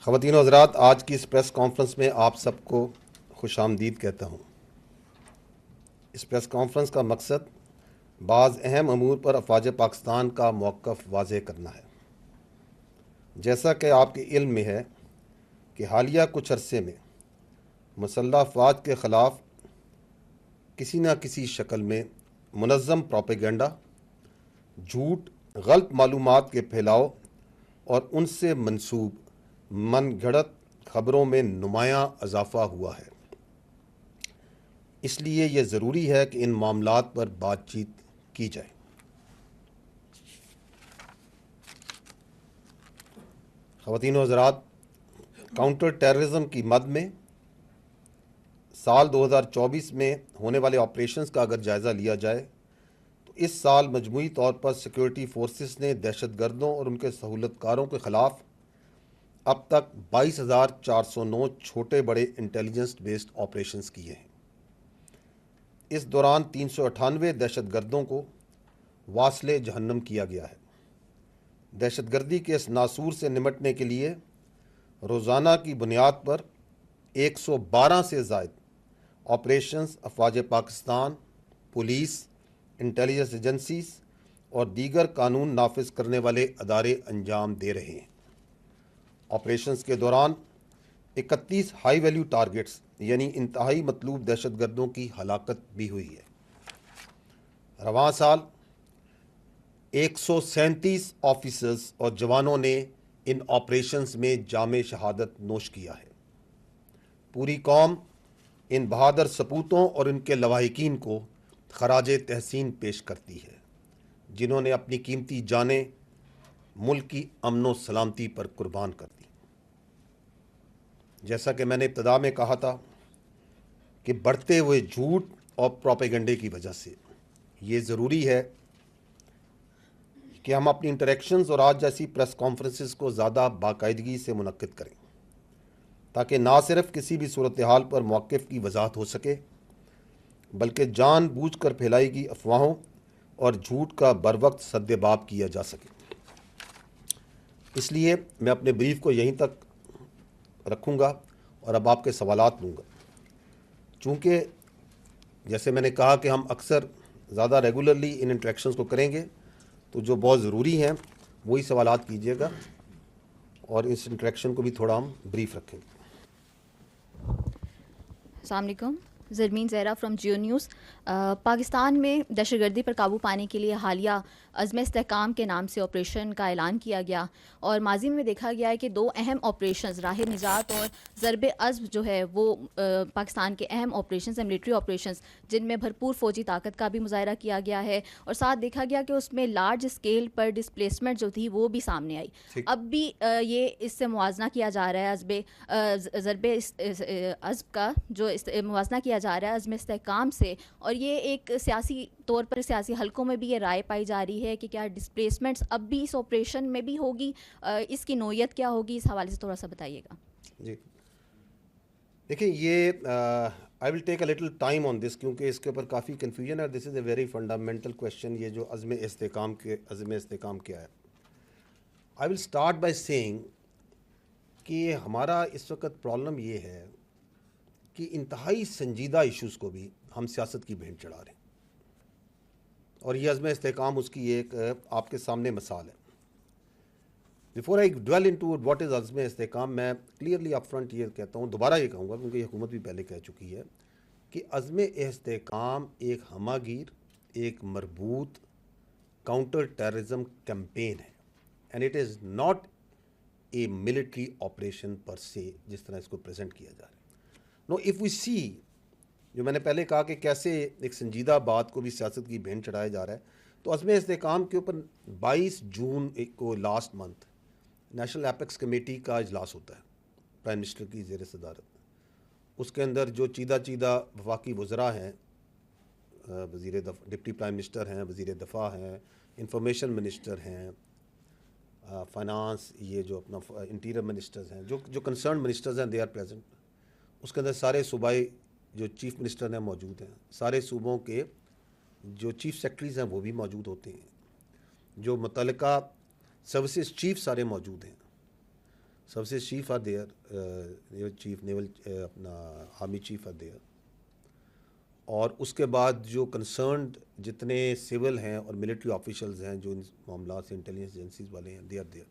خواتین و حضرات، آج کی اس پریس کانفرنس میں آپ سب کو خوش آمدید کہتا ہوں۔ اس پریس کانفرنس کا مقصد بعض اہم امور پر افواج پاکستان کا موقف واضح کرنا ہے۔ جیسا کہ آپ کے علم میں ہے کہ حالیہ کچھ عرصے میں مسلح افواج کے خلاف کسی نہ کسی شکل میں منظم پروپیگنڈا، جھوٹ، غلط معلومات کے پھیلاؤ اور ان سے منسوب من گھڑت خبروں میں نمایاں اضافہ ہوا ہے۔ اس لیے یہ ضروری ہے کہ ان معاملات پر بات چیت کی جائے۔ خواتین و حضرات، کاؤنٹر ٹیررزم کی مد میں سال 2024 میں ہونے والے آپریشنز کا اگر جائزہ لیا جائے تو اس سال مجموعی طور پر سیکورٹی فورسز نے دہشت گردوں اور ان کے سہولت کاروں کے خلاف اب تک 22,409 چھوٹے بڑے انٹیلیجنس بیسڈ آپریشنز کیے ہیں۔ اس دوران 398 دہشت گردوں کو واصل جہنم کیا گیا ہے۔ دہشت گردی کے اس ناسور سے نمٹنے کے لیے روزانہ کی بنیاد پر 112 سے زائد آپریشنز افواج پاکستان، پولیس، انٹیلیجنس ایجنسیز اور دیگر قانون نافذ کرنے والے ادارے انجام دے رہے ہیں۔ آپریشنز کے دوران 31 ہائی ویلیو ٹارگٹس یعنی انتہائی مطلوب دہشت گردوں کی ہلاکت بھی ہوئی ہے۔ رواں سال 137 آفیسرز اور جوانوں نے ان آپریشنز میں جام شہادت نوش کیا ہے۔ پوری قوم ان بہادر سپوتوں اور ان کے لواحقین کو خراج تحسین پیش کرتی ہے، جنہوں نے اپنی قیمتی جانیں ملک کی امن و سلامتی پر قربان کر دی۔ جیسا کہ میں نے ابتدا میں کہا تھا کہ بڑھتے ہوئے جھوٹ اور پروپیگنڈے کی وجہ سے یہ ضروری ہے کہ ہم اپنی انٹریکشنز اور آج جیسی پریس کانفرنسز کو زیادہ باقاعدگی سے منعقد کریں، تاکہ نہ صرف کسی بھی صورتحال پر موقف کی وضاحت ہو سکے بلکہ جان بوجھ کر پھیلائی گئی افواہوں اور جھوٹ کا بروقت سد باب کیا جا سکے۔ اس لیے میں اپنے بریف کو یہیں تک رکھوں گا اور اب آپ کے سوالات لوں گا۔ چونکہ جیسے میں نے کہا کہ ہم اکثر زیادہ ریگولرلی ان انٹریکشنز کو کریں گے، تو جو بہت ضروری ہیں وہی سوالات کیجیے گا اور اس انٹریکشن کو بھی تھوڑا ہم بریف رکھیں گے۔ السلام علیکم، زرمین زہرا فرام جیو نیوز۔ پاکستان میں دہشت گردی پر قابو پانے کے لیے حالیہ عزم استحکام کے نام سے آپریشن کا اعلان کیا گیا، اور ماضی میں دیکھا گیا ہے کہ دو اہم آپریشنز راہ نجات اور ضرب عزم جو ہے وہ پاکستان کے اہم آپریشنز ہیں، ملٹری آپریشنز، جن میں بھرپور فوجی طاقت کا بھی مظاہرہ کیا گیا ہے، اور ساتھ دیکھا گیا کہ اس میں لارج اسکیل پر ڈسپلیسمنٹ جو تھی وہ بھی سامنے آئی۔ اب بھی یہ اس سے موازنہ کیا جا رہا ہے ضرب عزم کا، جو موازنہ کیا جا رہا ہے عزم استحکام سے، اور یہ ایک سیاسی طور پر سیاسی حلقوں میں بھی یہ رائے پائی جا رہی ہے کہ کیا ڈسپلیسمنٹس اب بھی اس آپریشن میں بھی ہوگی، اس کی نوعیت کیا ہوگی، اس حوالے سے تھوڑا سا بتائیے گا۔ جی دیکھیں، یہ آئی ول ٹیک اے لٹل ٹائم آن دس، کیونکہ اس کے اوپر کافی کنفیوژن ہے۔ دس از اے ویری فنڈامنٹل کویشچن، یہ جو عزم استحکام کیا ہے۔ آئی ول اسٹارٹ بائی سیئنگ کہ ہمارا اس وقت پرابلم یہ ہے کہ انتہائی سنجیدہ ایشوز کو بھی ہم سیاست کی بھینٹ چڑھا رہے ہیں، اور یہ عزم استحکام اس کی ایک آپ کے سامنے مثال ہے۔ Before I dwell into what is عزم استحکام، میں کلیئرلی اپ فرنٹ یہ کہتا ہوں، دوبارہ یہ کہوں گا کیونکہ یہ حکومت بھی پہلے کہہ چکی ہے کہ عزم استحکام ایک ہمہ گیر، ایک مربوط کاؤنٹر ٹیررزم کیمپین ہے، and it is not a military operation پر سے، جس طرح اس کو پریزنٹ کیا جا رہا ہے۔ نو اف وی سی، جو میں نے پہلے کہا کہ کیسے ایک سنجیدہ بات کو بھی سیاست کی بھینٹ چڑھایا جا رہا ہے، تو عزم استحکام کے اوپر 22 جون کو last month national apex committee کا اجلاس ہوتا ہے پرائم منسٹر کی زیر صدارت۔ اس کے اندر جو چیدہ وفاقی وزراء ہیں، ڈپٹی پرائم منسٹر ہیں، وزیر دفاع ہیں، انفارمیشن منسٹر ہیں، فائنانس، یہ جو اپنا انٹیریئر منسٹرز ہیں، جو کنسرن منسٹرز ہیں، دے آر پریزنٹ۔ اس کے اندر سارے صوبائی جو چیف منسٹر ہیں موجود ہیں، سارے صوبوں کے جو چیف سیکرٹریز ہیں وہ بھی موجود ہوتے ہیں، جو متعلقہ سروسز چیف سارے موجود ہیں، services chief are there, naval chief, naval اپنا آرمی چیف are there, اور اس کے بعد جو کنسرنڈ جتنے سول ہیں اور ملٹری آفیشلز ہیں جو ان معاملات سے انٹیلیجنس ایجنسیز والے ہیں, دے آر دیئر.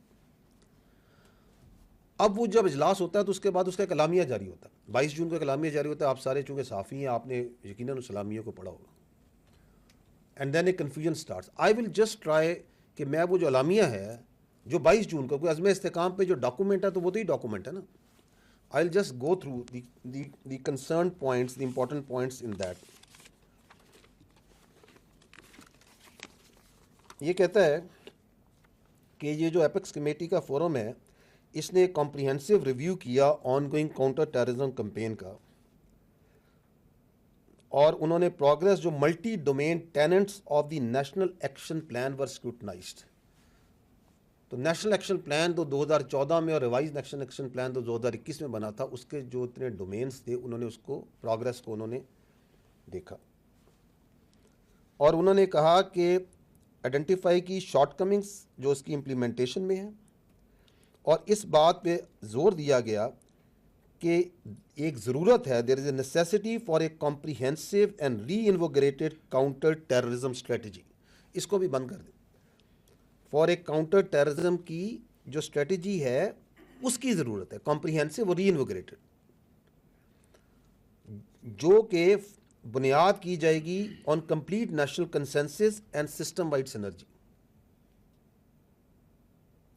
اب وہ جب اجلاس ہوتا ہے تو اس کے بعد اس کا ایک اعلامیہ جاری ہوتا ہے. 22 جون کو ایک اعلامیہ جاری ہوتا ہے. آپ سارے چونکہ صحافی ہیں, آپ نے یقیناً اس اعلامیہ کو پڑھا ہوگا. And then a confusion starts. I will just try کہ میں وہ جو اعلامیہ ہے جو 22 جون کو, کوئی عزم استحکام پہ جو ڈاکومنٹ ہے تو وہ تو ہی ڈاکومنٹ ہے نا. I will just go through the concern points, the important points in that. یہ کہتا ہے کہ یہ جو ایپیکس کمیٹی کا فورم ہے, اس نے کمپریہنسو ریویو کیا on going counter terrorism campaign کا, اور انہوں نے پروگرس جو multi domain tenets of the national action plan were scrutinized. تو نیشنل ایکشن پلان تو 2014 میں اور ریوائز نیشنل ایکشن پلان تو 2021 میں بنا تھا, اس کے جو اتنے ڈومینس تھے انہوں نے اس کو پروگرس کو انہوں نے دیکھا, اور انہوں نے کہا کہ آئیڈینٹیفائی کی شارٹ کمنگس جو اس کی امپلیمنٹیشن میں ہیں, اور اس بات پہ زور دیا گیا کہ ایک ضرورت ہے, there is a necessity for a comprehensive and re invigorated counter terrorism strategy. اس کو بھی بند کر دیں. فار اے کاؤنٹر ٹیررزم کی جو اسٹریٹجی ہے اس کی ضرورت ہے, کمپریہنسو اور ری انوگریٹڈ, جو کہ بنیاد کی جائے گی on complete national consensus and system wide synergy.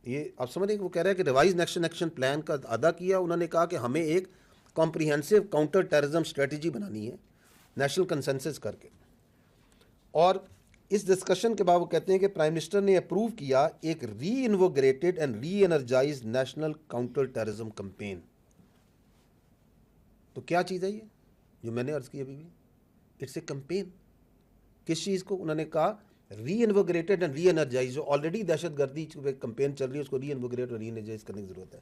یہ آپ سمجھیں کہ وہ کہہ رہے ہیں کہ ریوائز نیشنل ایکشن پلان کا ادا کیا, انہوں نے کہا کہ ہمیں ایک کمپریہنسو کاؤنٹر ٹیررزم اسٹریٹجی بنانی ہے نیشنل کنسنسس کر کے. اور اس ڈسکشن کے بعد وہ کہتے ہیں کہ پرائم منسٹر نے اپروو کیا ایک re انوگریٹڈ and re energized national counter terrorism campaign. تو کیا چیز ہے یہ جو میں نے عرض کی ابھی بھی؟ It's a campaign. کس چیز کو؟ انہوں نے کہا ری انوگریٹڈ اینڈ ری انرجائز. جو آلریڈی دہشت گردی کمپین چل رہی ہے اس کو ری انوگریٹ اور ری انرجائز کرنے کی ضرورت ہے.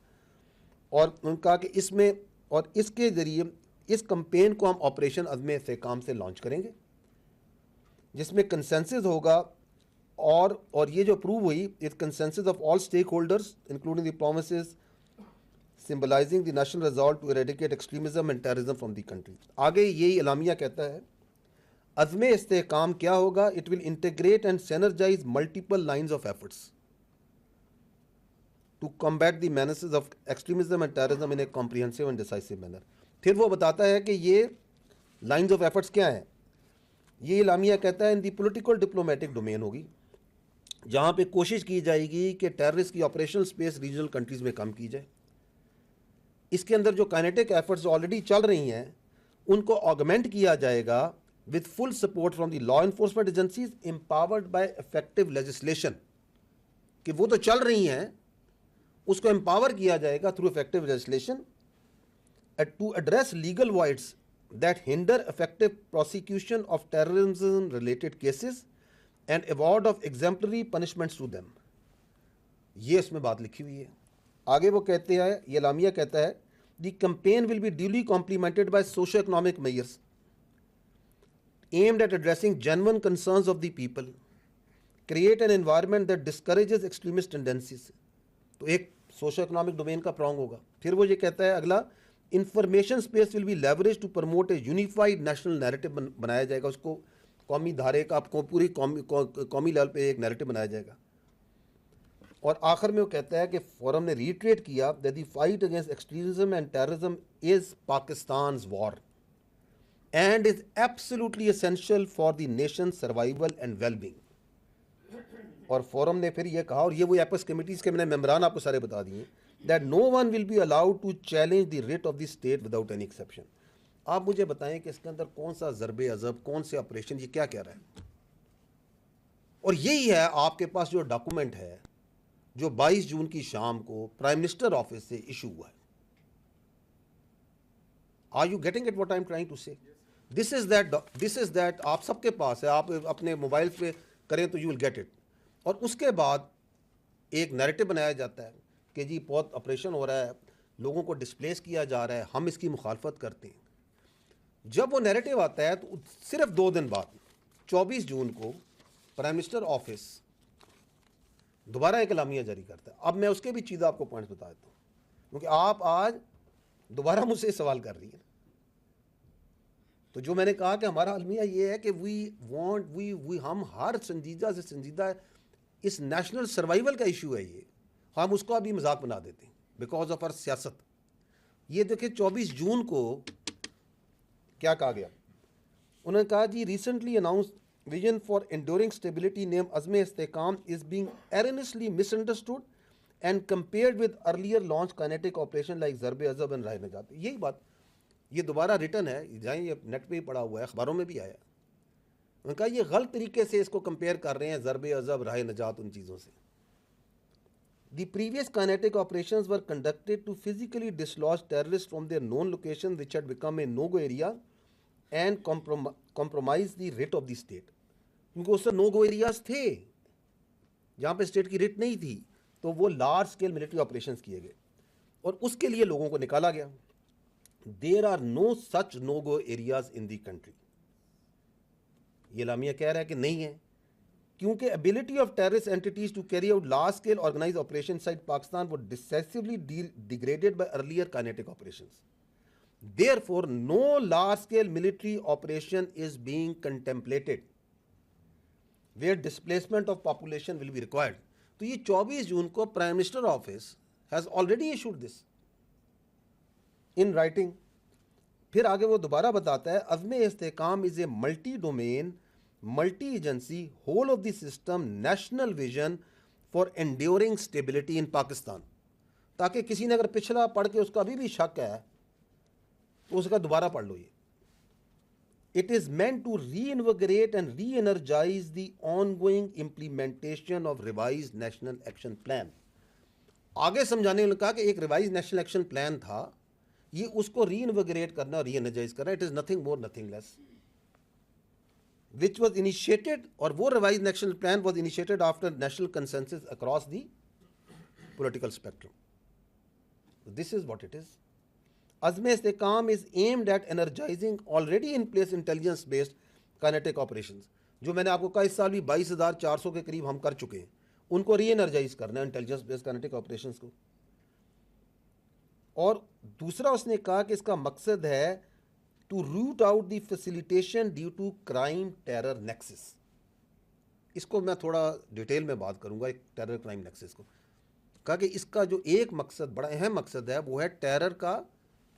اور انہوں نے کہا کہ اس میں اور اس کے ذریعے اس کمپین کو ہم آپریشن عزم استحکام سے لانچ کریں گے, جس میں کنسنسس ہوگا, اور یہ جو اپروو ہوئی it consensus of all stakeholders including the promises symbolizing the national result to eradicate extremism and terrorism from the country. آگے یہی اعلامیہ کہتا ہے عزم استحکام کیا ہوگا, it will integrate and synergize multiple lines of efforts to combat the menaces of extremism and terrorism in a comprehensive and decisive manner. پھر وہ بتاتا ہے کہ یہ لائنز آف ایفرٹس کیا ہیں. یہ اعلامیہ کہتا ہے ان دی پولیٹیکل ڈپلومیٹک ڈومین ہوگی, جہاں پہ کوشش کی جائے گی کہ ٹیررسٹ کی آپریشنل اسپیس ریجنل کنٹریز میں کم کی جائے. اس کے اندر جو کائنیٹک ایفرٹس آلریڈی چل رہی ہیں ان کو آگمنٹ کیا جائے گا with full support from the law enforcement agencies empowered by effective legislation. کہ وہ تو چل رہی ہیں, اس کو empower کیا جائے گا through effective legislation to address legal voids that hinder effective prosecution of terrorism related cases and award of exemplary punishments to them. یہ اس میں بات لکھی ہوئی ہے. آگے وہ کہتے ہیں, یہ اعلامیہ کہتا ہے the campaign will be duly complemented by socio-economic measures aimed at addressing genuine concerns of the people, create an environment that discourages extremist tendencies. تو ایک سوشو اکنامک ڈومین کا پرانگ ہوگا. پھر وہ یہ کہتا ہے اگلا, information space will be leverage to promote a unified national narrative بنایا جائے گا, اس کو قومی دھارے کا پوری قومی لیول پہ ایک نیریٹو بنایا جائے گا. اور آخر میں وہ کہتا ہے کہ فورم نے ریٹریٹ کیا that the fight against extremism and terrorism is Pakistan's war and is absolutely essential for the nation's survival and well-being. اور فورم نے پھر یہ کہا, اور یہ وہ ایپس کمیٹیز کے میں نے ممبران آپ کو سارے بتا دیے, that no one will be allowed to challenge the writ of the state without any exception. آپ مجھے بتائیں کہ اس کے اندر کون سا ضرب عضب, کون سے آپریشن, یہ کیا کہہ رہا ہے؟ اور یہی ہے آپ کے پاس جو ڈاکومنٹ ہے جو 22 جون کی شام کو پرائم منسٹر آفس سے ایشو ہوا ہے. Are you getting it what I'm trying to say? This is that آپ سب کے پاس ہے, آپ اپنے موبائل پہ کریں تو you will get it. اور اس کے بعد ایک نیریٹو بنایا جاتا ہے کہ جی بہت آپریشن ہو رہا ہے, لوگوں کو ڈسپلیس کیا جا رہا ہے, ہم اس کی مخالفت کرتے ہیں. جب وہ نیریٹو آتا ہے تو صرف 2 دن بعد 24 جون کو پرائم منسٹر آفس دوبارہ ایک اعلامیہ جاری کرتا ہے. اب میں اس کے بھی چیزیں آپ کو پوائنٹس بتا دیتا ہوں. کیونکہ آپ آج دوبارہ مجھ سے سوال کر رہی ہیں. تو جو میں نے کہا کہ ہمارا المیہ یہ ہے کہ ہم ہر سنجیدہ سے سنجیدہ اس نیشنل سروائیول کا ایشو ہے یہ, ہم اس کو ابھی مذاق بنا دیتے ہیں بیکاز آف آر سیاست. یہ دیکھیں 24 جون کو کیا کہا گیا, انہوں نے کہا جی recently announce vision for enduring stability name Azm Istehkam is being earnestly misunderstood and compared with earlier launch kinetic operation like Zarb Azb and راہ نجات. یہی بات, یہ دوبارہ ریٹن ہے, جائیں یہ نیٹ پہ ہی پڑا ہوا ہے, اخباروں میں بھی آیا. انہوں نے کہا یہ غلط طریقے سے اس کو کمپیئر کر رہے ہیں ضرب عضب راہ نجات ان چیزوں سے. The previous kinetic operations were conducted to physically dislodge terrorists from their known location which had become a no-go area and compromise the writ of the state. کیونکہ اس سے no go areas تھے جہاں پہ اسٹیٹ کی rate نہیں تھی, تو وہ لارج اسکیل ملٹری آپریشنز کیے گئے اور اس کے لیے لوگوں کو نکالا گیا. There are no such no-go areas in the country. یہ اعلامیہ کہہ رہا ہے کہ نہیں ہے, کیونکہ ability of terrorist entities to carry out large scale organized operations inside Pakistan was decisively degraded by earlier kinetic operations. Therefore, no large scale military operation is being contemplated where displacement of population will be required. تو یہ 24 جون کو prime minister office has already issued this in writing. پھر آگے وہ دوبارہ بتاتا ہے Azm Istehkam is a multi domain multi agency whole of the system national vision for enduring stability in Pakistan. تاکہ کسی نے اگر پچھلا پڑھ کے اس کا ابھی بھی شک ہے تو اس کا دوبارہ پڑھ لو. یہ it is meant to re invigorate and re energize the on going implementation of revise national action plan. آگے سمجھانے نے کہا کہ ایک ریوائز نیشنل ایکشن پلان تھا, یہ اس کو ری انویگریٹ کرنا اور ری انرجائز کرنا. It is nothing more nothing less which was initiated, اور وہ revised national plan was initiated after national consensus across the political spectrum. So this is what it is. Azm Istehkam is aimed at energizing already in place intelligence based kinetic operations. جو میں نے آپ کو کہا اس سال بھی 22,400 کے قریب ہم کر چکے ہیں, ان کو ری انرجائز کرنا ہے انٹیلیجنس بیسڈ کائنیٹک آپریشنز کو. اور دوسرا اس نے کہا کہ اس کا مقصد ہے to root out the facilitation due to crime terror nexus. اس کو میں تھوڑا ڈیٹیل میں بات کروں گا ایک ٹیرر کرائم نیکسس کو. کہا کہ اس کا جو ایک مقصد بڑا اہم مقصد ہے وہ ہے ٹیرر کا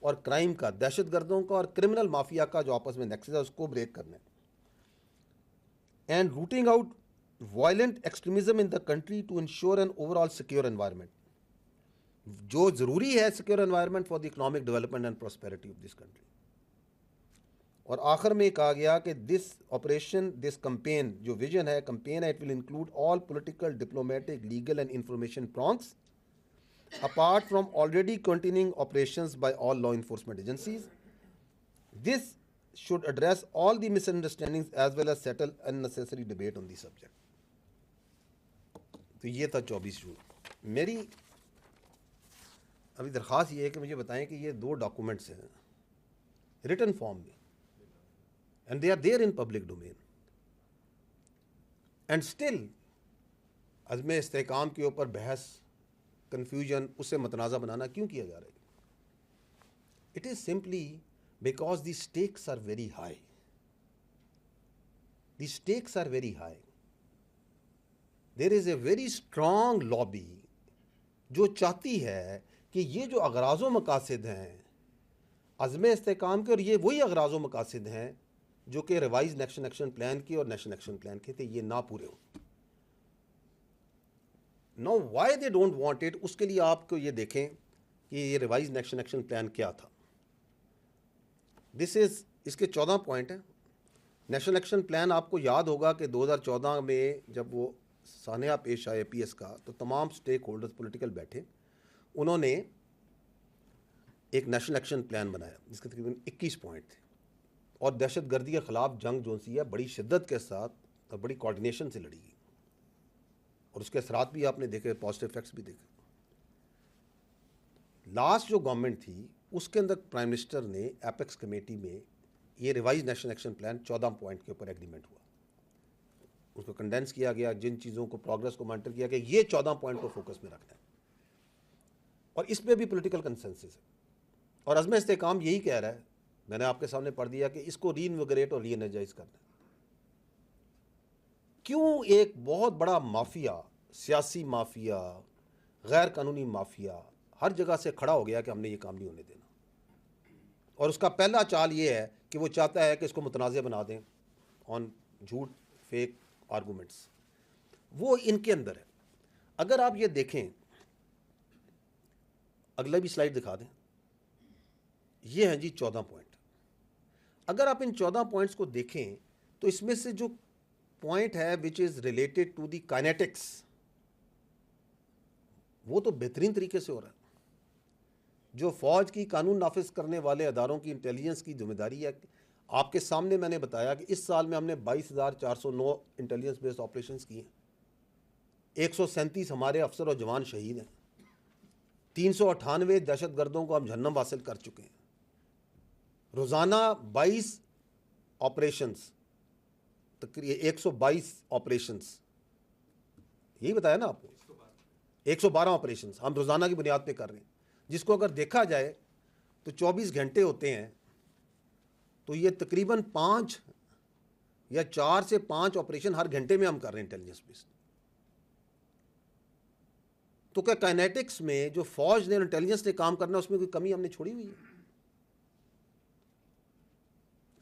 اور کرائم کا, دہشت گردوں کا اور کرمنل مافیا کا جو آپس میں نیکسس ہے اس کو بریک کرنا ہے. And rooting out violent extremism in the country to ensure an overall secure environment. جو ضروری ہے secure environment for the economic development and prosperity of this country. اور آخر میں کہا گیا کہ دس آپریشن دس کمپین جو ویژن ہے کمپین ہے it will include all political diplomatic legal and information prongs apart from already continuing operations by all law enforcement agencies. This should address all the misunderstandings as well as settle unnecessary debate on the subject. تو یہ تھا 24 جون. میری ابھی درخواست یہ ہے کہ مجھے بتائیں کہ یہ 2 ڈاکومنٹس ہیں ریٹن فارم میں and they are there in public domain and still عزم استحکام کے اوپر بحث کنفیوژن اس سے متنازع بنانا کیوں کیا جا رہا ہے؟ It is simply because the stakes are very high. The stakes are very high. There is a very strong lobby جو چاہتی ہے کہ یہ جو اغراض و مقاصد ہیں عزم استحکام کے, اور یہ وہی اغراض و مقاصد ہیں جو کہ ریوائز نیشنل ایکشن پلان کی اور نیشنل ایکشن پلان کے تھے, یہ نہ پورے ہوں. Now why they don't want it, اس کے لیے آپ کو یہ دیکھیں کہ یہ ریوائز نیشنل ایکشن پلان کیا تھا. اس کے 14 پوائنٹ ہیں. نیشنل ایکشن پلان آپ کو یاد ہوگا کہ 2014 میں جب وہ سانحہ پیش آئے پی ایس کا تو تمام سٹیک ہولڈرز پولیٹیکل بیٹھے, انہوں نے ایک نیشنل ایکشن پلان بنایا جس کے تقریباً 21 پوائنٹ تھے, اور دہشت گردی کے خلاف جنگ جو سی ہے بڑی شدت کے ساتھ اور بڑی کوارڈینیشن سے لڑی گئی, اور اس کے اثرات بھی آپ نے دیکھے, پازیٹیو ایفیکٹس بھی دیکھے. لاسٹ جو گورنمنٹ تھی اس کے اندر پرائم منسٹر نے ایپیکس کمیٹی میں یہ revise national action plan 14 point کے اوپر ایگریمنٹ ہوا, اس کو کنڈینس کیا گیا, جن چیزوں کو پروگرس کو مانیٹر کیا کہ یہ 14 پوائنٹ کو فوکس میں رکھنا ہے. اور اس پہ بھی پولیٹیکل کنسنسس ہے. اور عزم استحکام یہی کہہ رہا ہے, میں نے آپ کے سامنے پڑھ دیا, کہ اس کو ری انویگریٹ اور ری انرجائز کرنا ہے. کیوں ایک بہت بڑا مافیا, سیاسی مافیا, غیر قانونی مافیا ہر جگہ سے کھڑا ہو گیا کہ ہم نے یہ کام نہیں ہونے دینا, اور اس کا پہلا چال یہ ہے کہ وہ چاہتا ہے کہ اس کو متنازع بنا دیں آن جھوٹ, فیک آرگومنٹس. وہ ان کے اندر ہے. اگر آپ یہ دیکھیں, اگلا بھی سلائیڈ دکھا دیں, یہ ہیں جی 14 پوائنٹ. اگر آپ ان 14 پوائنٹس کو دیکھیں تو اس میں سے جو پوائنٹ ہے which is related to the kinetics, وہ تو بہترین طریقے سے ہو رہا ہے. جو فوج کی قانون نافذ کرنے والے اداروں کی انٹیلیجنس کی ذمہ داری ہے, آپ کے سامنے میں نے بتایا کہ اس سال میں ہم نے 22,409 انٹیلیجنس بیسڈ آپریشنز کیے ہیں, 137 ہمارے افسر اور جوان شہید ہیں, 398 دہشت گردوں کو ہم جہنم حاصل کر چکے ہیں. روزانہ 22 آپریشنز, 122 آپریشنز, یہی بتایا نا آپ کو, 112 آپریشنز ہم روزانہ کی بنیاد پہ کر رہے ہیں, جس کو اگر دیکھا جائے تو 24 گھنٹے ہوتے ہیں, تو یہ تقریباً 5 یا 4 سے 5 آپریشن ہر گھنٹے میں ہم کر رہے ہیں انٹیلیجنس بیسڈ. تو کیا کائنیٹکس میں جو فوج نے انٹیلیجنس نے کام کرنا, اس میں کوئی کمی ہم نے چھوڑی ہوئی ہے؟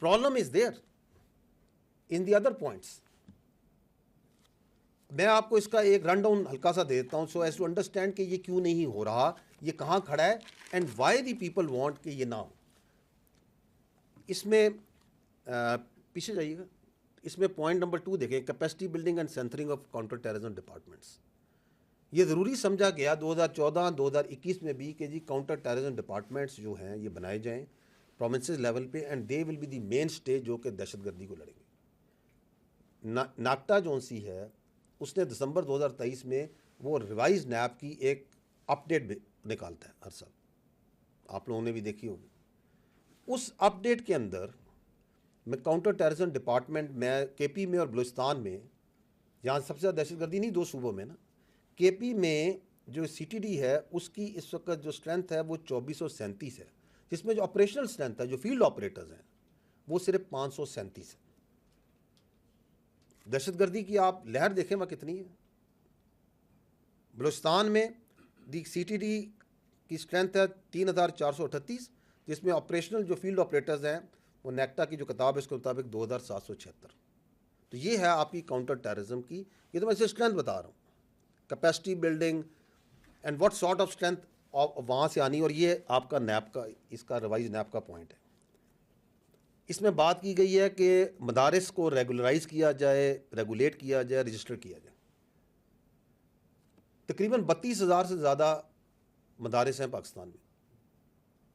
Problem is there in the other points. میں آپ کو اس کا ایک رن ڈاؤن ہلکا سا دے دیتا ہوں, سو ایز ٹو انڈرسٹینڈ کہ یہ کیوں نہیں ہو رہا, یہ کہاں کھڑا ہے, and why the people want کہ یہ نہ ہو. اس میں پیچھے جائیے گا, اس میں پوائنٹ نمبر 2 دیکھیں, capacity building and centring of counter terrorism departments. یہ ضروری سمجھا گیا 2014-2021 میں بھی کہ جی کاؤنٹر ٹیررزم ڈپارٹمنٹس جو ہیں یہ بنائے جائیں پروونسز لیول پہ, and they will be the main stage جو کہ دہشت گردی کو لڑیں گے. ناکٹا جون سی ہے, اس نے دسمبر 2023 میں وہ ریوائز نیب کی ایک اپ ڈیٹ نکالتا ہے ہر سال, آپ لوگوں نے بھی دیکھی ہوگی. اس اپ ڈیٹ کے اندر میں کاؤنٹر ٹیررزم ڈپارٹمنٹ میں کے پی میں اور بلوچستان میں, جہاں سب سے زیادہ دہشت گردی نہیں 2 صوبوں میں نا, کے پی میں جو سی ٹی ڈی ہے اس کی اس وقت جو اسٹرینتھ ہے وہ 2437 ہے, جس میں جو آپریشنل اسٹرینتھ ہے, جو فیلڈ آپریٹرز ہیں, وہ صرف 537 ہے. دہشت گردی کی آپ لہر دیکھیں وہ کتنی ہے. بلوچستان میں دی سی ٹی ڈی کی اسٹرینتھ ہے 3,438, جس میں آپریشنل جو فیلڈ آپریٹرز ہیں وہ نیکٹا کی جو کتاب ہے اس کے مطابق 2,776. تو یہ ہے آپ کی کاؤنٹر ٹیررزم کی, یہ تو میں اسے اسٹرینتھ بتا رہا ہوں, capacity building and what sort of strength وہاں سے آنی, اور یہ آپ کا نیب کا, اس کا ریوائز نیب کا پوائنٹ ہے. اس میں بات کی گئی ہے کہ مدارس کو ریگولرائز کیا جائے, ریگولیٹ کیا جائے, رجسٹر کیا جائے. تقریباً 32,000 سے زیادہ مدارس ہیں پاکستان میں.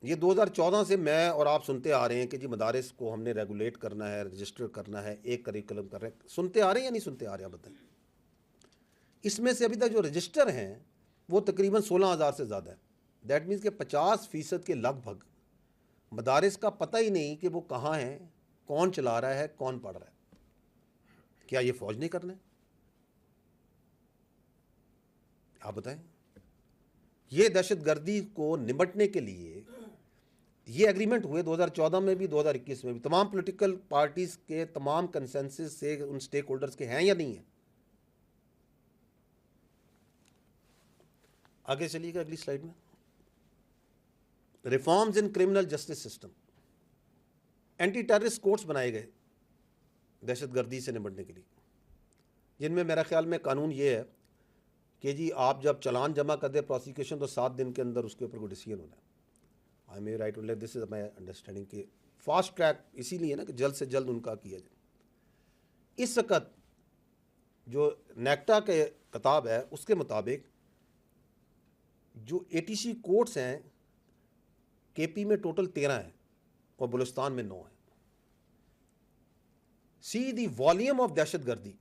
یہ 2014 سے میں اور آپ سنتے آ رہے ہیں کہ جی مدارس کو ہم نے ریگولیٹ کرنا ہے, رجسٹر کرنا ہے, ایک کریکولم کر رہے ہیں. سنتے آ رہے ہیں یا نہیں سنتے آ رہے ہیں بتائیں. اس میں سے ابھی تک جو رجسٹر ہیں وہ تقریباً 16,000 سے زیادہ ہے. دیٹ مینس کہ 50% کے لگ بھگ مدارس کا پتہ ہی نہیں کہ وہ کہاں ہیں, کون چلا رہا ہے, کون پڑھ رہا ہے. کیا یہ فوج نہیں کرنا ہے؟ آپ بتائیں. یہ دہشت گردی کو نمٹنے کے لیے یہ ایگریمنٹ ہوئے 2014 میں بھی 2021 میں بھی, تمام پولیٹیکل پارٹیز کے تمام کنسنسس سے ان سٹیک ہولڈرز کے ہیں یا نہیں ہیں. آگے چلیے گا اگلی سلائیڈ میں. Reforms in criminal justice system, anti terrorist courts بنائے گئے دہشت گردی سے نمٹنے کے لیے, جن میں میرا خیال میں قانون یہ ہے کہ جی آپ جب چلان جمع کر دیں پروسیکیوشن تو 7 دن کے اندر اس کے اوپر کوئی ڈیسیجن ہونا ہے. I may write only, this is my understanding کہ فاسٹ ٹریک اسی لیے نا کہ جلد سے جلد ان کا کیا جائے. اس وقت جو نیکٹا کے کتاب ہے اس کے مطابق جو ATC کورٹس ہیں کے پی میں ٹوٹل 13 ہیں اور بلوچستان میں 9 ہیں. سی دی والیوم آف دہشت گردی,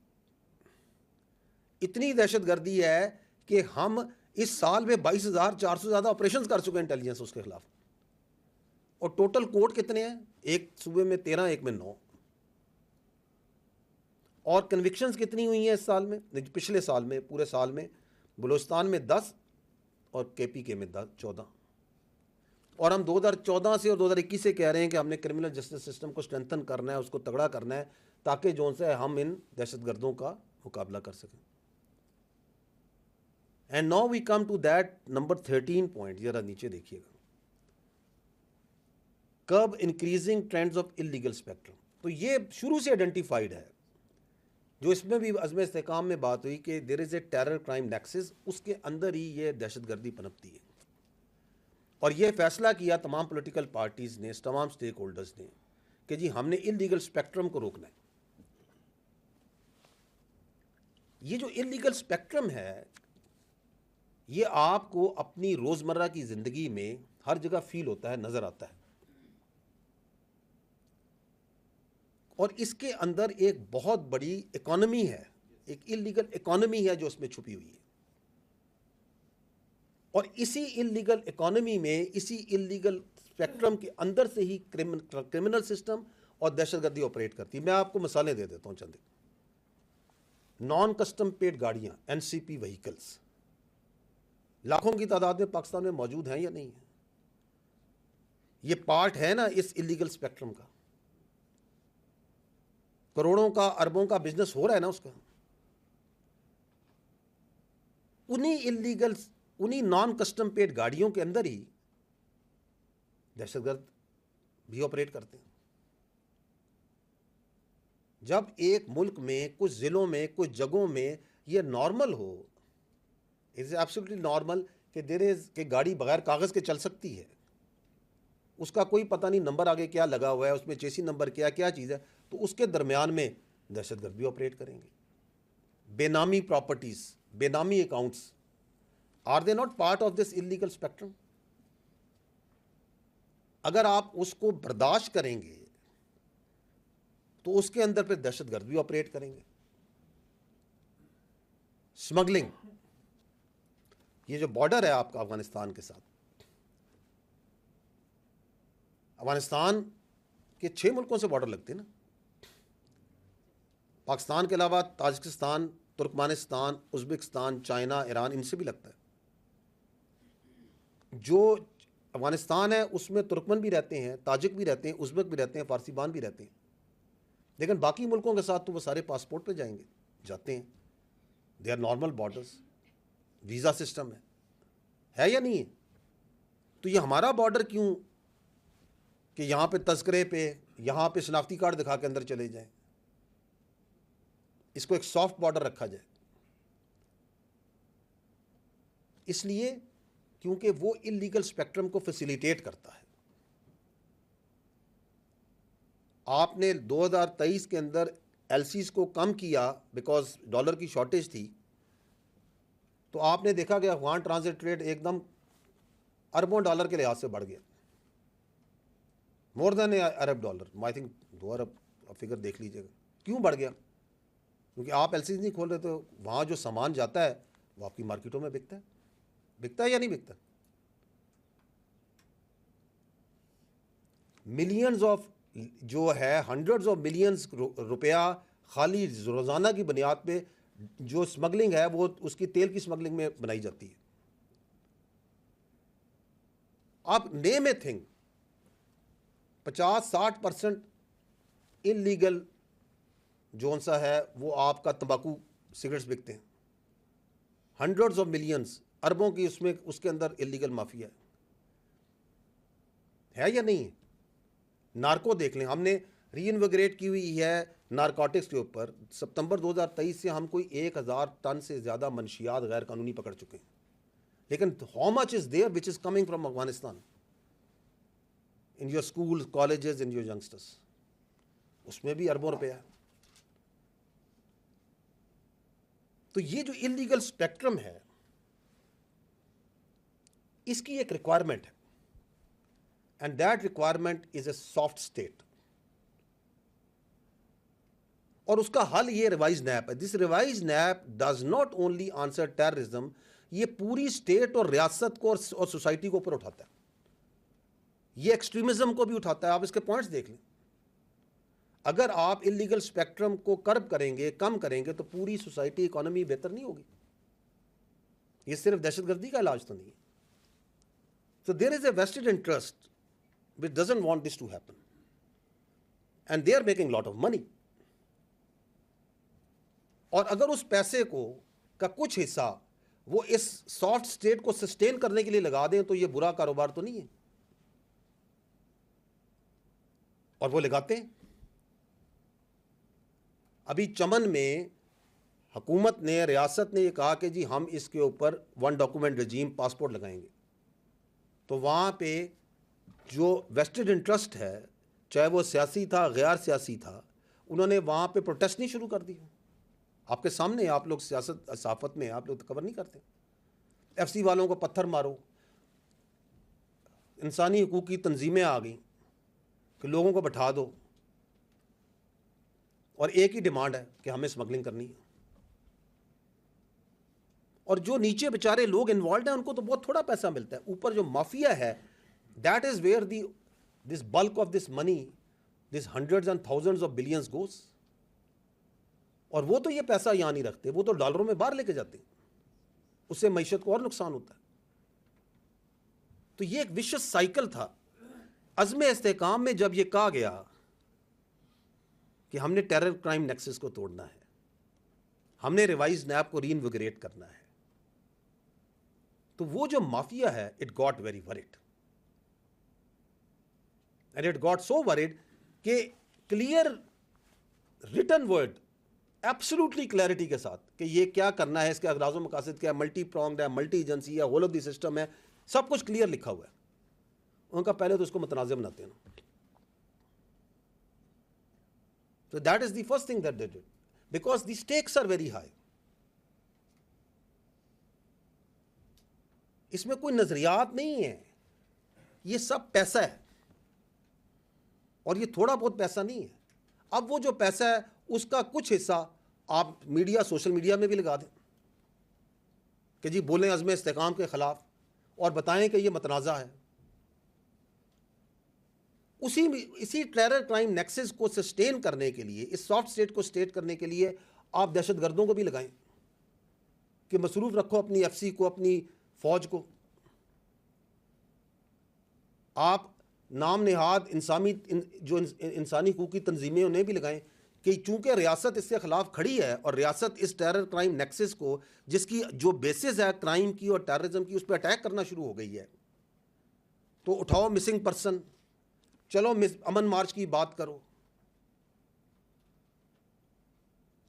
اتنی دہشت گردی ہے کہ ہم اس سال میں 22,400 سے زیادہ آپریشنز کر چکے ہیں انٹیلیجنس اس کے خلاف, اور ٹوٹل کوٹ کتنے ہیں, ایک صوبے میں 13, ایک میں 9. اور کنوکشنز کتنی ہوئی ہیں اس سال میں, پچھلے سال میں, پورے سال میں بلوچستان میں 10 اور KPK میں 14. اور ہم 2014 سے اور 2021 سے کہہ رہے ہیں کہ ہم نے کرمنل جسٹس سسٹم کو اسٹرینتھن کرنا ہے, اس کو تگڑا کرنا ہے, تاکہ جو سے ہم ان دہشت گردوں کا مقابلہ کر سکیں. And now we come to that number 13 point. ذرا نیچے دیکھیے گا, curb increasing trends of illegal spectrum. تو یہ شروع سے آئیڈینٹیفائڈ ہے, جو اس میں بھی عزم استحکام میں بات ہوئی کہ دیر is a terror crime nexus, اس کے اندر ہی یہ دہشت گردی پنپتی ہے. اور یہ فیصلہ کیا تمام پولیٹیکل پارٹیز نے, تمام سٹیک ہولڈرز نے, کہ جی ہم نے انلیگل اسپیکٹرم کو روکنا ہے. یہ جو انلیگل اسپیکٹرم ہے یہ آپ کو اپنی روزمرہ کی زندگی میں ہر جگہ فیل ہوتا ہے, نظر آتا ہے. اور اس کے اندر ایک بہت بڑی اکانومی ہے, ایک انلیگل اکانومی ہے جو اس میں چھپی ہوئی ہے. اور اسی انلیگل اکانومی میں, اسی انلیگل اسپیکٹرم کے اندر سے ہی کرمنل سسٹم اور دہشت گردی آپریٹ کرتی ہے. میں آپ کو مثالیں دے دیتا ہوں چند. نان کسٹم پیڈ گاڑیاں, NCP وہیکلس لاکھوں کی تعداد میں پاکستان میں موجود ہیں یا نہیں ہیں؟ یہ پارٹ ہے نا اس انلیگل اسپیکٹرم کا. کروڑوں کا, اربوں کا بزنس ہو رہا ہے نا اس کا. انہی نان کسٹم پیڈ گاڑیوں کے اندر ہی دہشت گرد بھی آپریٹ کرتے ہیں. جب ایک ملک میں, کچھ ضلعوں میں, کچھ جگہوں میں یہ نارمل ہو, اٹس ایبسولوٹلی نارمل کہ گاڑی بغیر کاغذ کے چل سکتی ہے, اس کا کوئی پتہ نہیں نمبر آگے کیا لگا ہوا ہے, اس میں چیسی نمبر کیا چیز ہے, تو اس کے درمیان میں دہشت گرد بھی آپریٹ کریں گے. بے نامی پراپرٹیز, بے نامی accounts, are they not part of this illegal spectrum? اگر آپ اس کو برداشت کریں گے تو اس کے اندر پھر دہشت گرد بھی آپریٹ کریں گے. اسمگلنگ, یہ جو بارڈر ہے آپ کا افغانستان کے ساتھ, افغانستان کے 6 ملکوں سے بارڈر لگتے ہیں نا, پاکستان کے علاوہ Tajikistan, Turkmenistan, Uzbekistan, China, Iran, ان سے بھی لگتا ہے. جو افغانستان ہے اس میں ترکمن بھی رہتے ہیں, تاجک بھی رہتے ہیں, ازبک بھی رہتے ہیں, فارسی بان بھی رہتے ہیں. لیکن باقی ملکوں کے ساتھ تو وہ سارے پاسپورٹ پہ جائیں گے, جاتے ہیں. They are normal borders, visa system ہے یا نہیں ہے؟ تو یہ ہمارا بارڈر کیوں کہ یہاں پہ تذکرے پہ, یہاں پہ شناختی کارڈ دکھا کے اندر چلے جائیں؟ اس کو ایک سافٹ بارڈر رکھا جائے. اس لیے کیونکہ وہ انلیگل اسپیکٹرم کو فیسیلیٹیٹ کرتا ہے. آپ نے 2023 کے اندر LCs کو کم کیا بیکاز ڈالر کی شارٹیج تھی, تو آپ نے دیکھا کہ افغان ٹرانزٹ ریٹ ایک دم اربوں ڈالر کے لحاظ سے بڑھ گیا, مور دین ارب ڈالر. آئی تھنک 2 ارب فگر دیکھ لیجیے گا. کیوں بڑھ گیا؟ کیونکہ آپ LCs نہیں کھول رہے, تو وہاں جو سامان جاتا ہے وہ آپ کی مارکیٹوں میں بکتا ہے یا نہیں بکتا؟ ملینز آف جو ہے, ہنڈریڈز آف ملینز روپیہ خالی روزانہ کی بنیاد پہ جو اسمگلنگ ہے وہ اس کی تیل کی اسمگلنگ میں بنائی جاتی ہے. آپ نیم اے تھنگ, 50-60% انلیگل جو سا ہے وہ آپ کا تمباکو سگریٹس بکتے ہیں. ہنڈریڈز آف ملینز, اربوں کی اس کے اندر انلیگل مافیا ہے یا نہیں ہے؟ نارکو دیکھ لیں, ہم نے ری انویگریٹ کی ہوئی ہے نارکوٹکس کے اوپر. ستمبر 2023 سے ہم کوئی 1000 ٹن سے زیادہ منشیات غیر قانونی پکڑ چکے ہیں. لیکن how much is there which is coming from Afghanistan in your school, colleges, in your youngsters? اس میں بھی اربوں روپیہ ہے. تو یہ جو انلیگل اسپیکٹرم ہے اس کی ایک ریکوائرمنٹ ہے, and that requirement is a soft state. اور اس کا حل یہ ریوائز نیپ ہے. This revise NAP does not only answer terrorism, یہ پوری اسٹیٹ اور ریاست کو اور سوسائٹی کو اوپر اٹھاتا ہے. یہ ایکسٹریمزم کو بھی اٹھاتا ہے. آپ اس کے پوائنٹس دیکھ لیں. اگر آپ انلیگل اسپیکٹرم کو کرب کریں گے, کم کریں گے, تو پوری سوسائٹی, اکانومی بہتر نہیں ہوگی. یہ صرف دہشت گردی کا علاج تو نہیں ہے. So there is a vested interest which doesn't want this to happen. And they are making a lot of money. اور اگر اس پیسے کو کا کچھ حصہ وہ اس سافٹ اسٹیٹ کو سسٹین کرنے کے لیے لگا دیں تو یہ برا کاروبار تو نہیں ہے. اور وہ لگاتے ہیں. ابھی چمن میں حکومت نے, ریاست نے یہ کہا کہ جی ہم اس کے اوپر ون ڈاکومنٹ رجیم پاسپورٹ لگائیں گے. تو وہاں پہ جو ویسٹڈ انٹرسٹ ہے, چاہے وہ سیاسی تھا غیر سیاسی تھا, انہوں نے وہاں پہ پروٹیسٹ نہیں شروع کر دی. آپ کے سامنے, آپ لوگ سیاست صحافت میں آپ لوگ کور نہیں کرتے. ایف سی والوں کو پتھر مارو, انسانی حقوق کی تنظیمیں آ گئیں کہ لوگوں کو بٹھا دو, اور ایک ہی ڈیمانڈ ہے کہ ہمیں اسمگلنگ کرنی ہے. اور جو نیچے بیچارے لوگ انوالوڈ ہیں ان کو تو بہت تھوڑا پیسہ ملتا ہے. اوپر جو مافیا ہے, that is where this bulk of this money, this hundreds and thousands of billions goes. اور وہ تو یہ پیسہ یہاں نہیں رکھتے, وہ تو ڈالروں میں باہر لے کے جاتے ہیں. اس سے معیشت کو اور نقصان ہوتا ہے. تو یہ ایک وشس سائیکل تھا. عزم استحکام میں جب یہ کہا گیا کہ ہم نے ٹیرر کرائم نیکسس کو توڑنا ہے, ہم نے ریوائز نیب کو ری انویگریٹ کرنا ہے, تو وہ جو مافیا ہے, it got very word. And it got so word کہ clear written word, absolutely clarity کے ساتھ کہ یہ کیا کرنا ہے, اس کے اغراض و مقاصد کیا ہے, ملٹی پرونگڈ ہے, ملٹی ایجنسی ہے, ہول آف دی سسٹم ہے, سب کچھ کلیئر لکھا ہوا ہے. ان کا پہلے تو اس کو متنازع بناتے ہیں نا. So that is the first thing that they did, because the stakes are very high. اس میں کوئی نظریات نہیں ہے, یہ سب پیسہ ہے, اور یہ تھوڑا بہت پیسہ نہیں ہے. اب وہ جو پیسہ ہے اس کا کچھ حصہ آپ میڈیا, سوشل میڈیا میں بھی لگا دیں کہ جی بولیں عزم استحکام کے خلاف اور بتائیں کہ یہ متنازع ہے. اسی ٹیرر کرائم نیکسس کو سسٹین کرنے کے لیے, اس سافٹ اسٹیٹ کو سسٹین کرنے کے لیے آپ دہشت گردوں کو بھی لگائیں کہ مصروف رکھو اپنی ایف سی کو, اپنی فوج کو. آپ نام نہاد جو انسانی حقوق کی تنظیمیں انہیں بھی لگائیں کہ چونکہ ریاست اس کے خلاف کھڑی ہے, اور ریاست اس ٹیرر کرائم نیکسس کو, جس کی جو بیسز ہے کرائم کی اور ٹیررزم کی, اس پہ اٹیک کرنا شروع ہو گئی ہے, تو اٹھاؤ مسنگ پرسن, چلو امن مارچ کی بات کرو,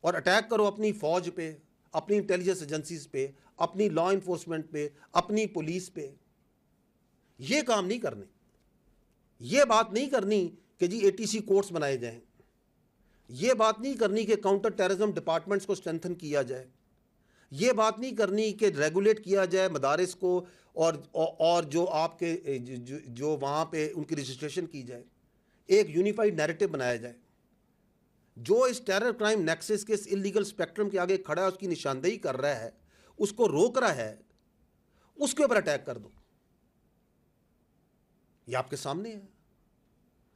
اور اٹیک کرو اپنی فوج پہ, اپنی انٹیلیجنس ایجنسیز پہ, اپنی لا انفورسمنٹ پہ, اپنی پولیس پہ. یہ کام نہیں کرنے. یہ بات نہیں کرنی کہ جی ATC کورٹس بنائے جائیں. یہ بات نہیں کرنی کہ کاؤنٹر ٹیررزم ڈپارٹمنٹس کو اسٹرینتھن کیا جائے. یہ بات نہیں کرنی کہ ریگولیٹ کیا جائے مدارس کو, اور جو آپ کے جو وہاں پہ ان کی رجسٹریشن کی جائے. ایک یونیفائڈ نیریٹو بنایا جائے. جو اس ٹیرر کرائم نیکسس کے اس اللیگل اسپیکٹرم کے آگے کھڑا ہے, اس کی نشاندہی کر رہا ہے, اس کو روک رہا ہے, اس کے اوپر اٹیک کر دو. یہ آپ کے سامنے ہے.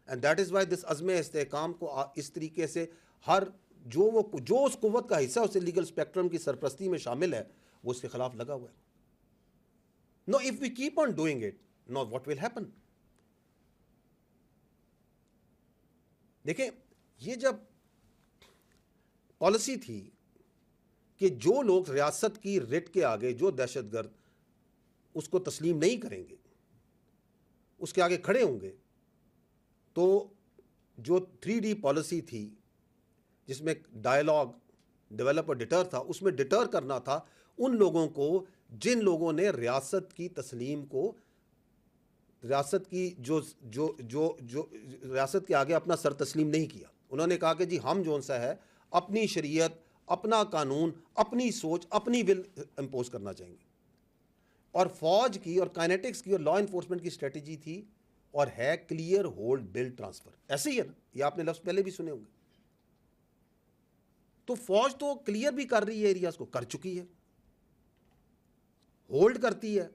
And that is why this عزم استحکام کو اس طریقے سے ہر جو اس قوت کا حصہ اس لیگل اسپیکٹرم کی سرپرستی میں شامل ہے, وہ اس کے خلاف لگا ہوا ہے. No, if we keep on doing it, know what will happen. دیکھیں, یہ جب پالیسی تھی کہ جو لوگ ریاست کی رٹ کے آگے, جو دہشت گرد اس کو تسلیم نہیں کریں گے, اس کے آگے کھڑے ہوں گے, تو جو 3D پالیسی تھی جس میں ڈائلاگ, ڈیولپ اور ڈیٹر تھا, اس میں ڈیٹر کرنا تھا ان لوگوں کو جن لوگوں نے ریاست کی تسلیم کو, ریاست کی جو ریاست کے آگے اپنا سر تسلیم نہیں کیا. انہوں نے کہا کہ جی ہم جون سا ہے اپنی شریعت, اپنا قانون, اپنی سوچ, اپنی ول امپوز کرنا چاہیں گے. اور فوج کی اور کائنیٹکس کی اور لا انفورسمنٹ کی اسٹریٹجی تھی اور ہے کلیئر ہولڈ بلڈ ٹرانسفر. ایسے ہی ہے نا, یہ آپ نے لفظ پہلے بھی سنے ہوں گے. تو فوج تو کلیئر بھی کر رہی ہے, ایریاز کو کر چکی ہے, ہولڈ کرتی ہے.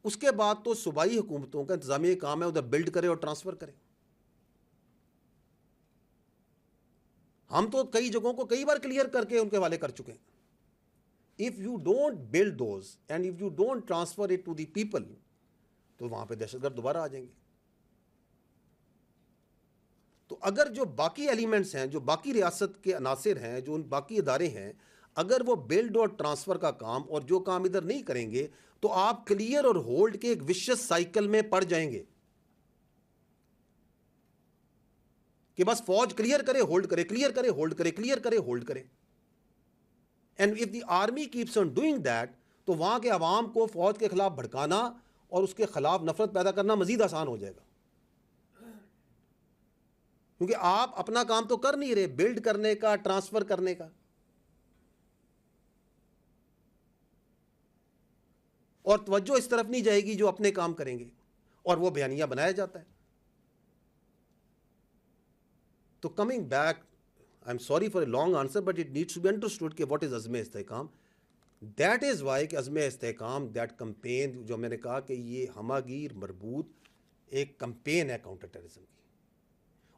اس کے بعد تو صوبائی حکومتوں کا انتظامی کام ہے ادھر بلڈ کرے اور ٹرانسفر کرے. ہم تو کئی جگہوں کو کئی بار کلیئر کر کے ان کے حوالے کر چکے ہیں. If you don't build those and if you don't transfer it to the people, تو وہاں پہ دہشت گرد دوبارہ آ جائیں گے. تو اگر جو باقی ایلیمنٹس ہیں, جو باقی ریاست کے عناصر ہیں, جو ان باقی ادارے ہیں, اگر وہ بلڈ اور ٹرانسفر کا کام اور جو کام ادھر نہیں کریں گے تو آپ کلیئر اور ہولڈ کے ایک وشس سائیکل میں پڑ جائیں گے کہ بس فوج کلیئر کرے ہولڈ کرے, کلیئر کرے ہولڈ کرے, کلیئر کرے ہولڈ کرے. And if the army keeps on doing that, تو وہاں کے عوام کو فوج کے خلاف بھڑکانا اور اس کے خلاف نفرت پیدا کرنا مزید آسان ہو جائے گا, کیونکہ آپ اپنا کام تو کر نہیں رہے بلڈ کرنے کا, ٹرانسفر کرنے کا, اور توجہ اس طرف نہیں جائے گی جو اپنے کام کریں گے, اور وہ بیانیہ بنایا جاتا ہے. تو coming back, I am sorry for a long answer but it needs to be understood کہ واٹ از عزم استحکام. دیٹ از وائی کہ عزم استحکام, دیٹ کمپین, جو میں نے کہا کہ یہ ہماگیر مربوط ایک کمپین ہے کاؤنٹر ٹیررزم کی,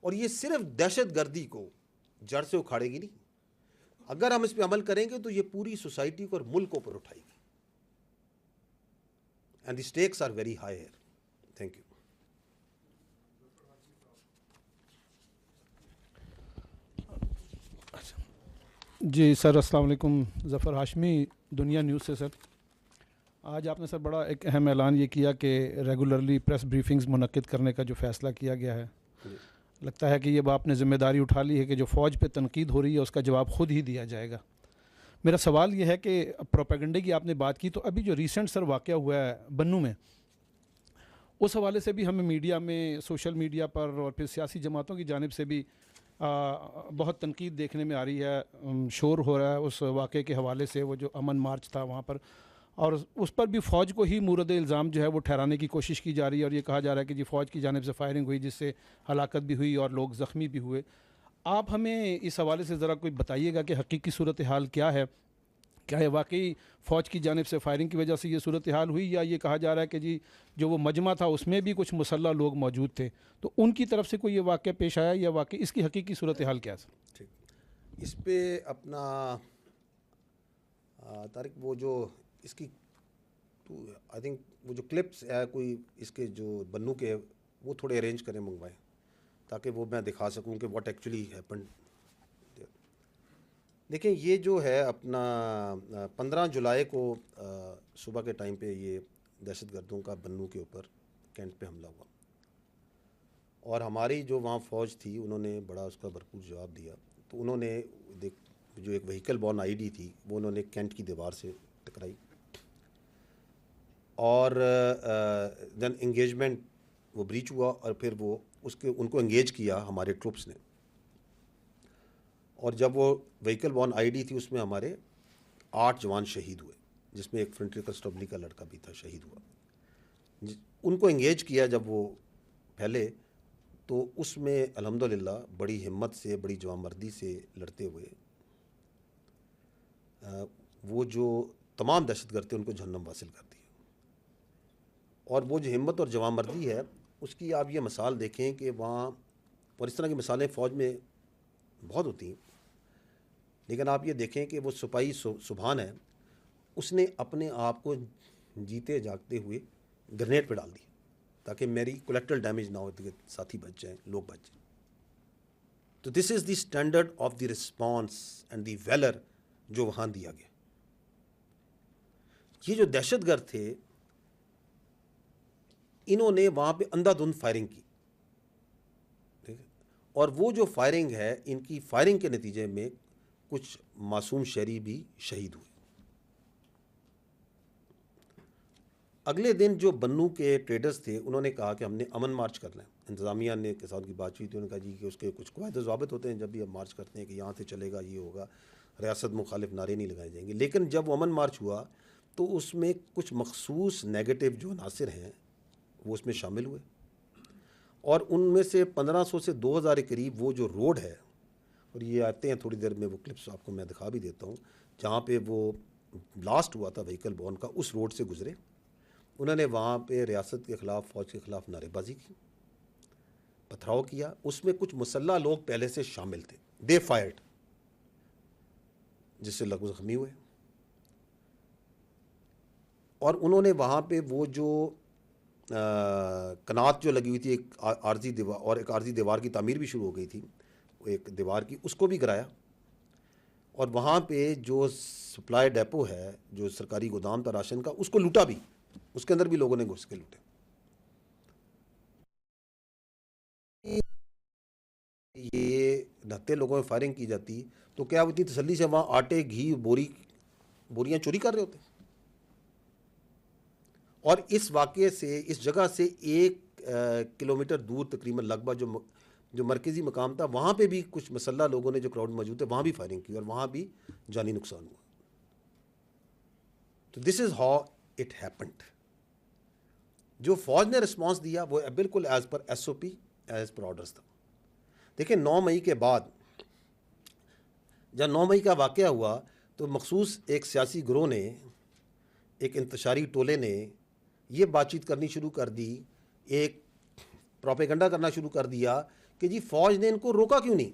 اور یہ صرف دہشت گردی کو جڑ سے اکھاڑے گی نہیں, اگر ہم اس پہ عمل کریں گے تو یہ پوری سوسائٹی کو اور ملک کو اوپر اٹھائے گی. And the stakes are very high here. Thank you. جی سر, السلام علیکم. ظفر ہاشمی, دنیا نیوز سے. سر, آج آپ نے سر بڑا ایک اہم اعلان یہ کیا کہ ریگولرلی پریس بریفنگز منعقد کرنے کا جو فیصلہ کیا گیا ہے, لگتا ہے کہ یہ آپ نے ذمہ داری اٹھا لی ہے کہ جو فوج پہ تنقید ہو رہی ہے اس کا جواب خود ہی دیا جائے گا. میرا سوال یہ ہے کہ پروپیگنڈے کی آپ نے بات کی, تو ابھی جو ریسنٹ سر واقعہ ہوا ہے بنوں میں, اس حوالے سے بھی ہمیں میڈیا میں, سوشل میڈیا پر اور پھر سیاسی جماعتوں کی جانب سے بھی بہت تنقید دیکھنے میں آ رہی ہے, شور ہو رہا ہے اس واقعے کے حوالے سے. وہ جو امن مارچ تھا وہاں پر, اور اس پر بھی فوج کو ہی مورد الزام جو ہے وہ ٹھہرانے کی کوشش کی جا رہی ہے, اور یہ کہا جا رہا ہے کہ جی فوج کی جانب سے فائرنگ ہوئی جس سے ہلاکت بھی ہوئی اور لوگ زخمی بھی ہوئے. آپ ہمیں اس حوالے سے ذرا کوئی بتائیے گا کہ حقیقی صورتحال کیا ہے. کیا یہ واقعی فوج کی جانب سے فائرنگ کی وجہ سے یہ صورتحال ہوئی, یا یہ کہا جا رہا ہے کہ جی جو وہ مجمع تھا اس میں بھی کچھ مسلح لوگ موجود تھے, تو ان کی طرف سے کوئی یہ واقعہ پیش آیا, یا واقعی اس کی حقیقی صورتحال کیا ہے؟ ٹھیک, اس پہ اپنا طارق وہ جو اس کی آئی تھنک وہ جو کلپس ہے کوئی اس کے جو بنو کے, وہ تھوڑے ارینج کریں, منگوائیں, تاکہ وہ میں دکھا سکوں کہ واٹ ایکچولی ہیپنڈ. دیکھیں یہ جو ہے اپنا 15 جولائی کو صبح کے ٹائم پہ یہ دہشت گردوں کا بنو کے اوپر کینٹ پہ حملہ ہوا, اور ہماری جو وہاں فوج تھی انہوں نے بڑا اس کا بھرپور جواب دیا. تو انہوں نے جو ایک وہیکل بورن آئی ڈی تھی وہ انہوں نے کینٹ کی دیوار سے ٹکرائی, اور دین انگیجمنٹ وہ بریچ ہوا, اور پھر وہ ان کو انگیج کیا ہمارے ٹروپس نے. اور جب وہ وہیکل بورن آئی ڈی تھی اس میں ہمارے 8 جوان شہید ہوئے, جس میں ایک فرنٹری کنسٹیبلی کا لڑکا بھی تھا, شہید ہوا. ان کو انگیج کیا جب وہ پھیلے, تو اس میں الحمدللہ بڑی ہمت سے, بڑی جوانمردی سے لڑتے ہوئے وہ جو تمام دہشت گرد تھے ان کو جہنم حاصل کر دیا. اور وہ جو ہمت اور جوانمردی ہے اس کی آپ یہ مثال دیکھیں کہ وہاں, اور اس طرح کی مثالیں فوج میں بہت ہوتی ہیں, لیکن آپ یہ دیکھیں کہ وہ سپاہی سبحان ہے, اس نے اپنے آپ کو جیتے جاگتے ہوئے گرنیڈ پہ ڈال دی تاکہ میری کولیکٹرل ڈیمیج نہ ہو, ساتھی بچ جائیں, لوگ بچ جائیں. تو this is the standard of the response and the valour جو وہاں دیا گیا. یہ جو دہشت گرد تھے انہوں نے وہاں پہ اندھا دھند فائرنگ کی, اور وہ جو فائرنگ ہے, ان کی فائرنگ کے نتیجے میں کچھ معصوم شہری بھی شہید ہوئے. اگلے دن جو بنو کے ٹریڈرز تھے انہوں نے کہا کہ ہم نے امن مارچ کرنا ہے. انتظامیہ نے کے ساتھ کی بات ہوئی تھی, انہوں نے کہا جی کہ اس کے کچھ قواعد و ضوابط ہوتے ہیں جب بھی ہم مارچ کرتے ہیں کہ یہاں سے چلے گا, یہ ہوگا, ریاست مخالف نعرے نہیں لگائے جائیں گے. لیکن جب وہ امن مارچ ہوا تو اس میں کچھ مخصوص نیگیٹو جو عناصر ہیں وہ اس میں شامل ہوئے, اور ان میں سے 1500 سے 2000 کے قریب وہ جو روڈ ہے, اور یہ آتے ہیں تھوڑی دیر میں وہ کلپس آپ کو میں دکھا بھی دیتا ہوں, جہاں پہ وہ بلاسٹ ہوا تھا وہیکل بورن کا, اس روڈ سے گزرے. انہوں نے وہاں پہ ریاست کے خلاف, فوج کے خلاف نعرے بازی کی, پتھراؤ کیا. اس میں کچھ مسلح لوگ پہلے سے شامل تھے, دے فائرڈ, جس سے لوگ زخمی ہوئے. اور انہوں نے وہاں پہ وہ جو کنات جو لگی ہوئی تھی ایک عارضی دیوار، اور ایک عارضی دیوار کی تعمیر بھی شروع ہو گئی تھی ایک دیوار کی، اس کو بھی گرایا. اور وہاں پہ جو سپلائی ڈیپو ہے، جو سرکاری گودام تھا راشن کا، اس کو لوٹا بھی، اس کے اندر بھی لوگوں نے گھس کے لوٹے. یہ 69 لوگوں میں فائرنگ کی جاتی تو کیا وہ اتنی تسلی سے وہاں آٹے، گھی، بوریاں چوری کر رہے ہوتے؟ اور اس واقعے سے، اس جگہ سے 1 کلومیٹر دور تقریباً لگ بھگ جو مرکزی مقام تھا، وہاں پہ بھی کچھ مسلح لوگوں نے، جو کراؤڈ موجود تھے، وہاں بھی فائرنگ کی اور وہاں بھی جانی نقصان ہوا. تو this is how it happened. جو فوج نے رسپانس دیا وہ بالکل as per SOP، as per orders تھا. دیکھیں 9 مئی کے بعد، جب 9 مئی کا واقعہ ہوا تو مخصوص ایک سیاسی گروہ نے، ایک انتشاری ٹولے نے یہ بات چیت کرنی شروع کر دی، ایک پروپیگنڈا کرنا شروع کر دیا کہ جی فوج نے ان کو روکا کیوں نہیں،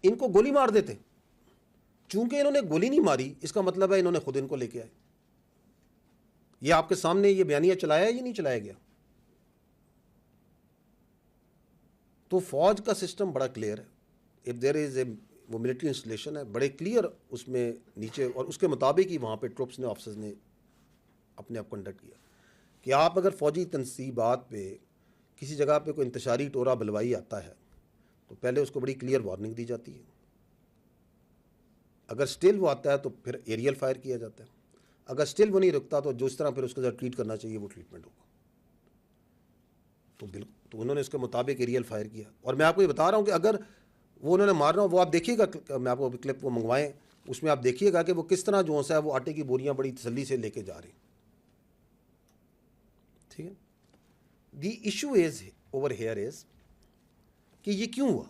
ان کو گولی مار دیتے. چونکہ انہوں نے گولی نہیں ماری، اس کا مطلب ہے انہوں نے خود ان کو لے کے آئے. یہ آپ کے سامنے یہ بیانیہ چلایا ہے یا نہیں چلایا گیا؟ تو فوج کا سسٹم بڑا کلیئر ہے. اف دیر از اے، وہ ملٹری انسٹالیشن ہے، بڑے کلیئر اس میں نیچے، اور اس کے مطابق ہی وہاں پہ ٹروپس نے، آفیسرز نے اپنے آپ کنڈکٹ کیا کہ آپ اگر فوجی تنصیبات پہ کسی جگہ پہ کوئی انتشاری ٹورا بلوائی آتا ہے تو پہلے اس کو بڑی کلیئر وارننگ دی جاتی ہے. اگر سٹل وہ آتا ہے تو پھر ایریل فائر کیا جاتا ہے. اگر سٹل وہ نہیں رکتا تو جو اس طرح پھر اس کے ساتھ ٹریٹ کرنا چاہیے وہ ٹریٹمنٹ ہوگا. تو انہوں نے اس کے مطابق ایریل فائر کیا. اور میں آپ کو یہ بتا رہا ہوں کہ اگر وہ انہوں نے مارنا، وہ آپ دیکھیے گا، میں آپ کو کلپ وہ منگوائیں، اس میں آپ دیکھیے گا کہ وہ کس طرح جو ہے وہ آٹے کی بوریاں بڑی تسلی سے لے کے جا رہے ہیں. ٹھیک ہے. دی issue is over here is کہ یہ کیوں ہوا؟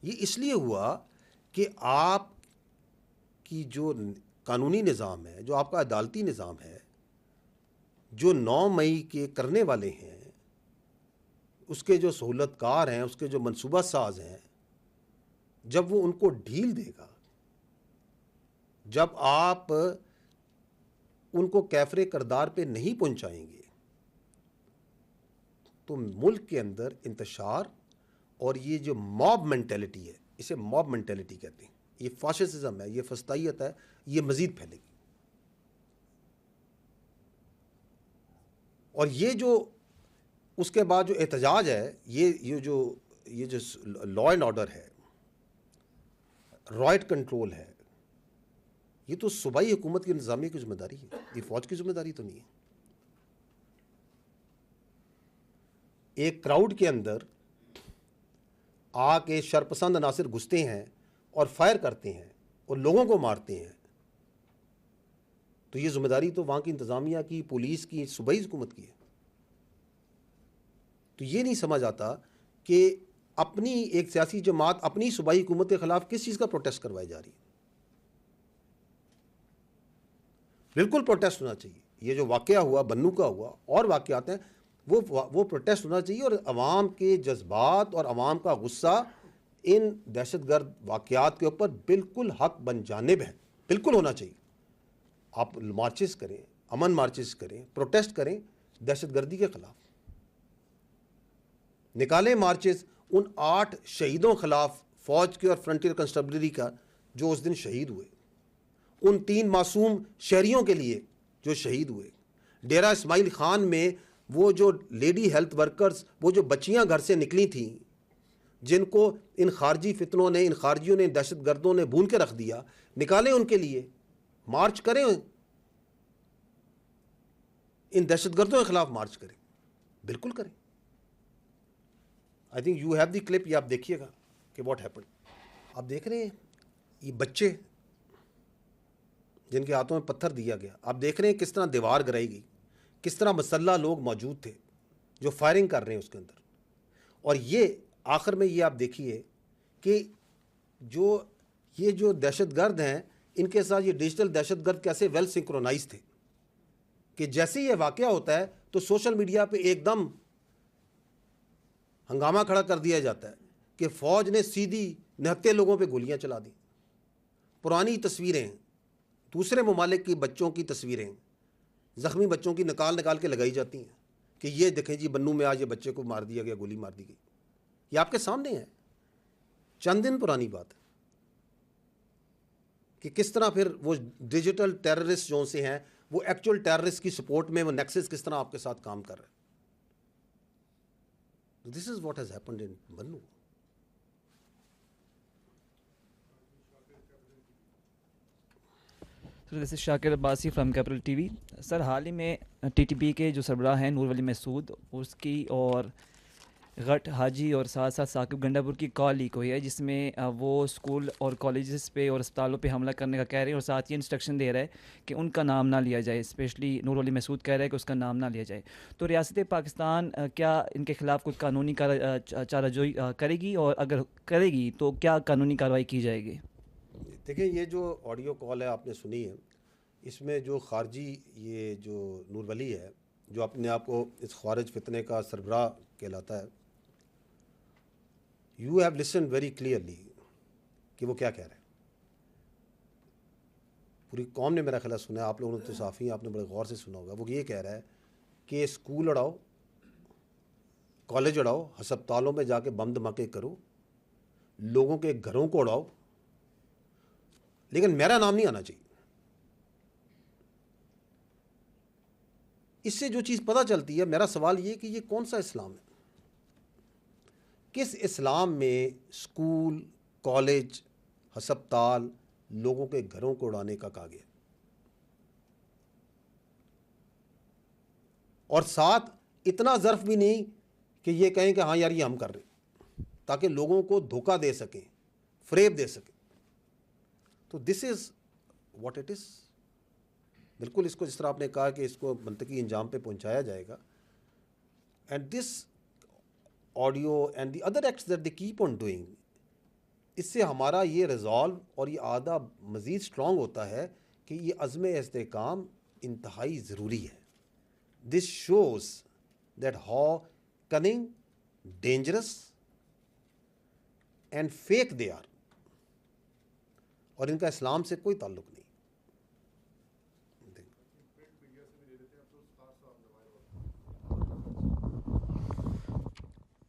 یہ اس لیے ہوا کہ آپ کی جو قانونی نظام ہے، جو آپ کا عدالتی نظام ہے، جو 9 مئی کے کرنے والے ہیں، اس کے جو سہولت کار ہیں، اس کے جو منصوبہ ساز ہیں، جب وہ ان کو ڈھیل دے گا، جب آپ ان کو کیفر کردار پہ نہیں پہنچائیں گے، تو ملک کے اندر انتشار اور یہ جو موب مینٹیلٹی ہے، اسے موب مینٹیلٹی کہتے ہیں، یہ فاشسزم ہے، یہ فسطائیت ہے، یہ مزید پھیلے گی. اور یہ جو اس کے بعد جو احتجاج ہے، یہ جو لا اینڈ آرڈر ہے، رائٹ کنٹرول ہے، یہ تو صوبائی حکومت کی انتظامیہ کی ذمہ داری ہے، یہ فوج کی ذمہ داری تو نہیں ہے. ایک کراؤڈ کے اندر آ کے شرپسند عناصر گھستے ہیں اور فائر کرتے ہیں اور لوگوں کو مارتے ہیں، تو یہ ذمہ داری تو وہاں کی انتظامیہ کی، پولیس کی، صوبائی حکومت کی ہے. تو یہ نہیں سمجھ آتا کہ اپنی ایک سیاسی جماعت اپنی صوبائی حکومت کے خلاف کس چیز کا پروٹیسٹ کروائی جا رہی ہے. بالکل پروٹیسٹ ہونا چاہیے. یہ جو واقعہ ہوا، بنو کا ہوا، اور واقعات ہیں، وہ پروٹیسٹ ہونا چاہیے، اور عوام کے جذبات اور عوام کا غصہ ان دہشت گرد واقعات کے اوپر بالکل حق بن جانب ہے، بالکل ہونا چاہیے. آپ مارچز کریں، امن مارچز کریں، پروٹیسٹ کریں دہشت گردی کے خلاف، نکالیں مارچز ان 8 شہیدوں خلاف، فوج کے اور فرنٹیئر کنسٹیبلری کا، جو اس دن شہید ہوئے، ان 3 معصوم شہریوں کے لیے جو شہید ہوئے. ڈیرہ اسماعیل خان میں وہ جو لیڈی ہیلتھ ورکرز، وہ جو بچیاں گھر سے نکلی تھیں، جن کو ان خارجی فتنوں نے، ان خارجیوں نے، دہشت گردوں نے بھون کے رکھ دیا، نکالیں ان کے لیے، مارچ کریں، ان دہشت گردوں کے خلاف مارچ کریں، بالکل کریں. I think you have the clip, یہ آپ دیکھیے گا کہ واٹ ہیپن. آپ دیکھ رہے ہیں یہ بچے جن کے ہاتھوں میں پتھر دیا گیا، آپ دیکھ رہے ہیں کس طرح دیوار گرائی گئی، کس طرح مسلح لوگ موجود تھے جو فائرنگ کر رہے ہیں اس کے اندر. اور یہ آخر میں یہ آپ دیکھیے کہ یہ جو دہشت گرد ہیں، ان کے ساتھ یہ ڈیجیٹل دہشت گرد کیسے ویل سنکرونائز تھے کہ جیسے یہ واقعہ ہوتا ہے تو سوشل میڈیا پہ ایک دم ہنگامہ کھڑا کر دیا جاتا ہے کہ فوج نے سیدھی 69 لوگوں پہ گولیاں چلا دی. پرانی تصویریں ہیں، دوسرے ممالک کی بچوں کی تصویریں زخمی بچوں کی نکال کے لگائی جاتی ہیں کہ یہ دیکھیں جی بنو میں آج یہ بچے کو مار دیا گیا, گولی مار دی گئی. یہ آپ کے سامنے ہے, چند دن پرانی بات ہے کہ کس طرح پھر وہ ڈیجیٹل ٹیررسٹ جو سے ہیں وہ ایکچوئل ٹیررسٹ کی سپورٹ میں وہ نیکسس کس طرح آپ کے ساتھ کام کر رہے ہیں. This is what has happened in Bannu. Sir this is Shakir Abbasi from capital TV. Sir حال ہی میں ٹی ٹی پی کے جو سربراہ ہیں نور ولی مسعود, اس کی اور غٹ حاجی اور ساتھ ساتھ ثاقب گنڈاپور کی کال لیک ہوئی ہے جس میں وہ اسکول اور کالجز پہ اور اسپتالوں پہ حملہ کرنے کا کہہ رہے ہیں اور ساتھ یہ انسٹرکشن دے رہا ہے کہ ان کا نام نہ لیا جائے. اسپیشلی نور ولی مسعود کہہ رہا ہے کہ اس کا نام نہ لیا جائے. تو ریاست پاکستان کیا ان کے خلاف کچھ قانونی چارہ جوئی کرے گی, اور اگر کرے گی تو کیا قانونی کارروائی کی جائے گی؟ دیکھیں یہ جو آڈیو کال ہے آپ نے سنی ہے, اس میں جو خارجی یہ جو نور ولی ہے جو اپنے آپ کو اس خوارج فتنے کا سربراہ کہلاتا ہے, you have listed very clearly کہ وہ کیا کہہ رہے ہیں. پوری قوم نے میرا خیال سنا ہے, آپ لوگوں نے تو صحافی ہیں, آپ نے بڑے غور سے سنا ہوگا. وہ یہ کہہ رہا ہے کہ اسکول اڑاؤ, کالج اڑاؤ, ہسپتالوں میں جا کے بم دھماکے کرو, لوگوں کے گھروں کو اڑاؤ, لیکن میرا نام نہیں آنا چاہیے. اس سے جو چیز پتہ چلتی ہے, میرا سوال یہ کہ یہ کون سا اسلام ہے؟ کس اسلام میں اسکول, کالج, ہسپتال, لوگوں کے گھروں کو اڑانے کا کہا گیا؟ اور ساتھ اتنا ظرف بھی نہیں کہ یہ کہیں کہ ہاں یار یہ ہم کر رہے ہیں, تاکہ لوگوں کو دھوکہ دے سکیں, فریب دے سکیں. تو this is what it is. بالکل اس کو جس طرح آپ نے کہا کہ اس کو منطقی انجام پہ پہنچایا جائے گا. And this audio and the other acts that they keep on doing, اس سے ہمارا یہ ریزالو اور یہ عادہ مزید اسٹرانگ ہوتا ہے کہ یہ عزم استحکام انتہائی ضروری ہے. This shows that how cunning, dangerous and fake they are, اور ان کا اسلام سے کوئی تعلق نہیں.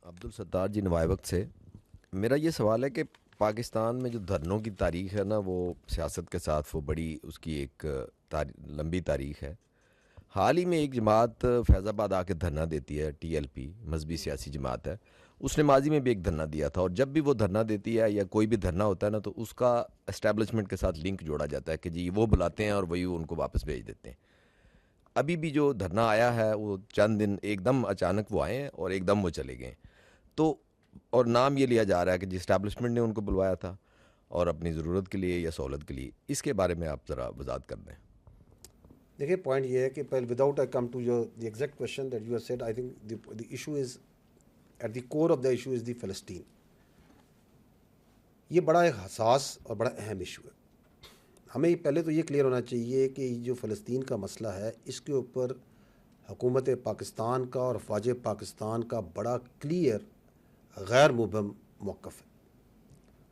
عبدالستار جی نوائے وقت سے. میرا یہ سوال ہے کہ پاکستان میں جو دھرنوں کی تاریخ ہے نا, وہ سیاست کے ساتھ وہ بڑی اس کی ایک لمبی تاریخ ہے. حال ہی میں ایک جماعت فیض آباد آ کے دھرنا دیتی ہے, ٹی ایل پی مذہبی سیاسی جماعت ہے. اس نے ماضی میں بھی ایک دھرنا دیا تھا, اور جب بھی وہ دھرنا دیتی ہے یا کوئی بھی دھرنا ہوتا ہے نا, تو اس کا اسٹیبلشمنٹ کے ساتھ لنک جوڑا جاتا ہے کہ جی وہ بلاتے ہیں اور وہی ان کو واپس بھیج دیتے ہیں. ابھی بھی جو دھرنا آیا ہے وہ چند دن ایک دم اچانک وہ آئے ہیں اور ایک دم وہ چلے گئے. تو اور نام یہ لیا جا رہا ہے کہ جی اسٹیبلشمنٹ نے ان کو بلوایا تھا اور اپنی ضرورت کے لیے یا سہولت کے لیے. اس کے بارے میں آپ ذرا وضاحت کر دیں. دیکھیے پوائنٹ یہ ہے کہ پہلے without I come to your the exact question that you have said, I think the issue is at the core of the issue is the فلسطین. یہ بڑا ایک حساس اور بڑا اہم ایشو ہے. ہمیں پہلے تو یہ کلیئر ہونا چاہیے کہ جو فلسطین کا مسئلہ ہے اس کے اوپر حکومت پاکستان کا اور افواج پاکستان کا بڑا کلیئر غیر مبہم موقف ہے.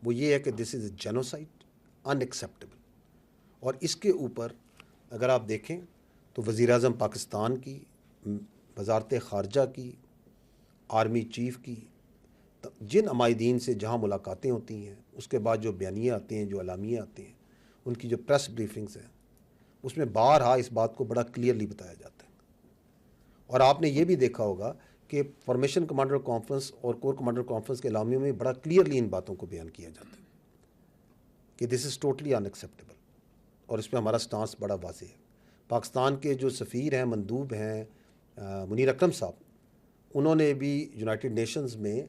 وہ یہ ہے کہ دس از اے جینوسائڈ, ان ایکسیپٹیبل. اور اس کے اوپر اگر آپ دیکھیں تو وزیر اعظم پاکستان کی, وزارت خارجہ کی, آرمی چیف کی, جن عمائدین سے جہاں ملاقاتیں ہوتی ہیں, اس کے بعد جو بیانیے آتے ہیں, جو اعلامیے آتے ہیں, ان کی جو پریس بریفنگز ہیں, اس میں بارہا اس بات کو بڑا کلیئرلی بتایا جاتا ہے. اور آپ نے یہ بھی دیکھا ہوگا کہ فارمیشن کمانڈر کانفرنس اور کور کمانڈر کانفرنس کے اعلامیوں میں بڑا کلیئرلی ان باتوں کو بیان کیا جاتا ہے کہ دس از ٹوٹلی ان ایکسیپٹیبل, اور اس پہ ہمارا سٹانس بڑا واضح ہے. پاکستان کے جو سفیر ہیں, مندوب ہیں, منیر اکرم صاحب, انہوں نے بھی یونائٹڈ نیشنز میں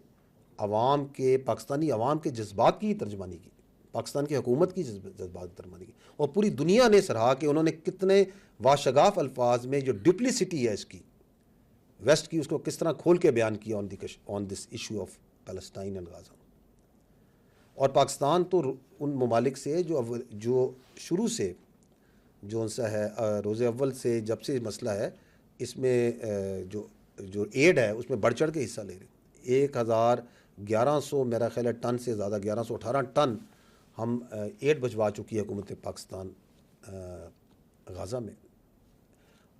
عوام کے, پاکستانی عوام کے جذبات کی ترجمانی کی, پاکستان کی حکومت کی جذبات کی ترجمانی کی, اور پوری دنیا نے سراہا کہ انہوں نے کتنے واشگاف الفاظ میں جو ڈپلیسٹی ہے اس کی ویسٹ کی, اس کو کس طرح کھول کے بیان کیا on this issue of Palestine and Gaza. اور پاکستان تو ان ممالک سے جو شروع سے جو ان سے ہے, روز اول سے جب سے مسئلہ ہے, اس میں جو ایڈ ہے اس میں بڑھ چڑھ کے حصہ لے رہے ہیں. 1100 میرا خیال ہے ٹن سے زیادہ, 1118 ٹن ہم ایڈ بھجوا چکی ہے حکومت پاکستان غازہ میں,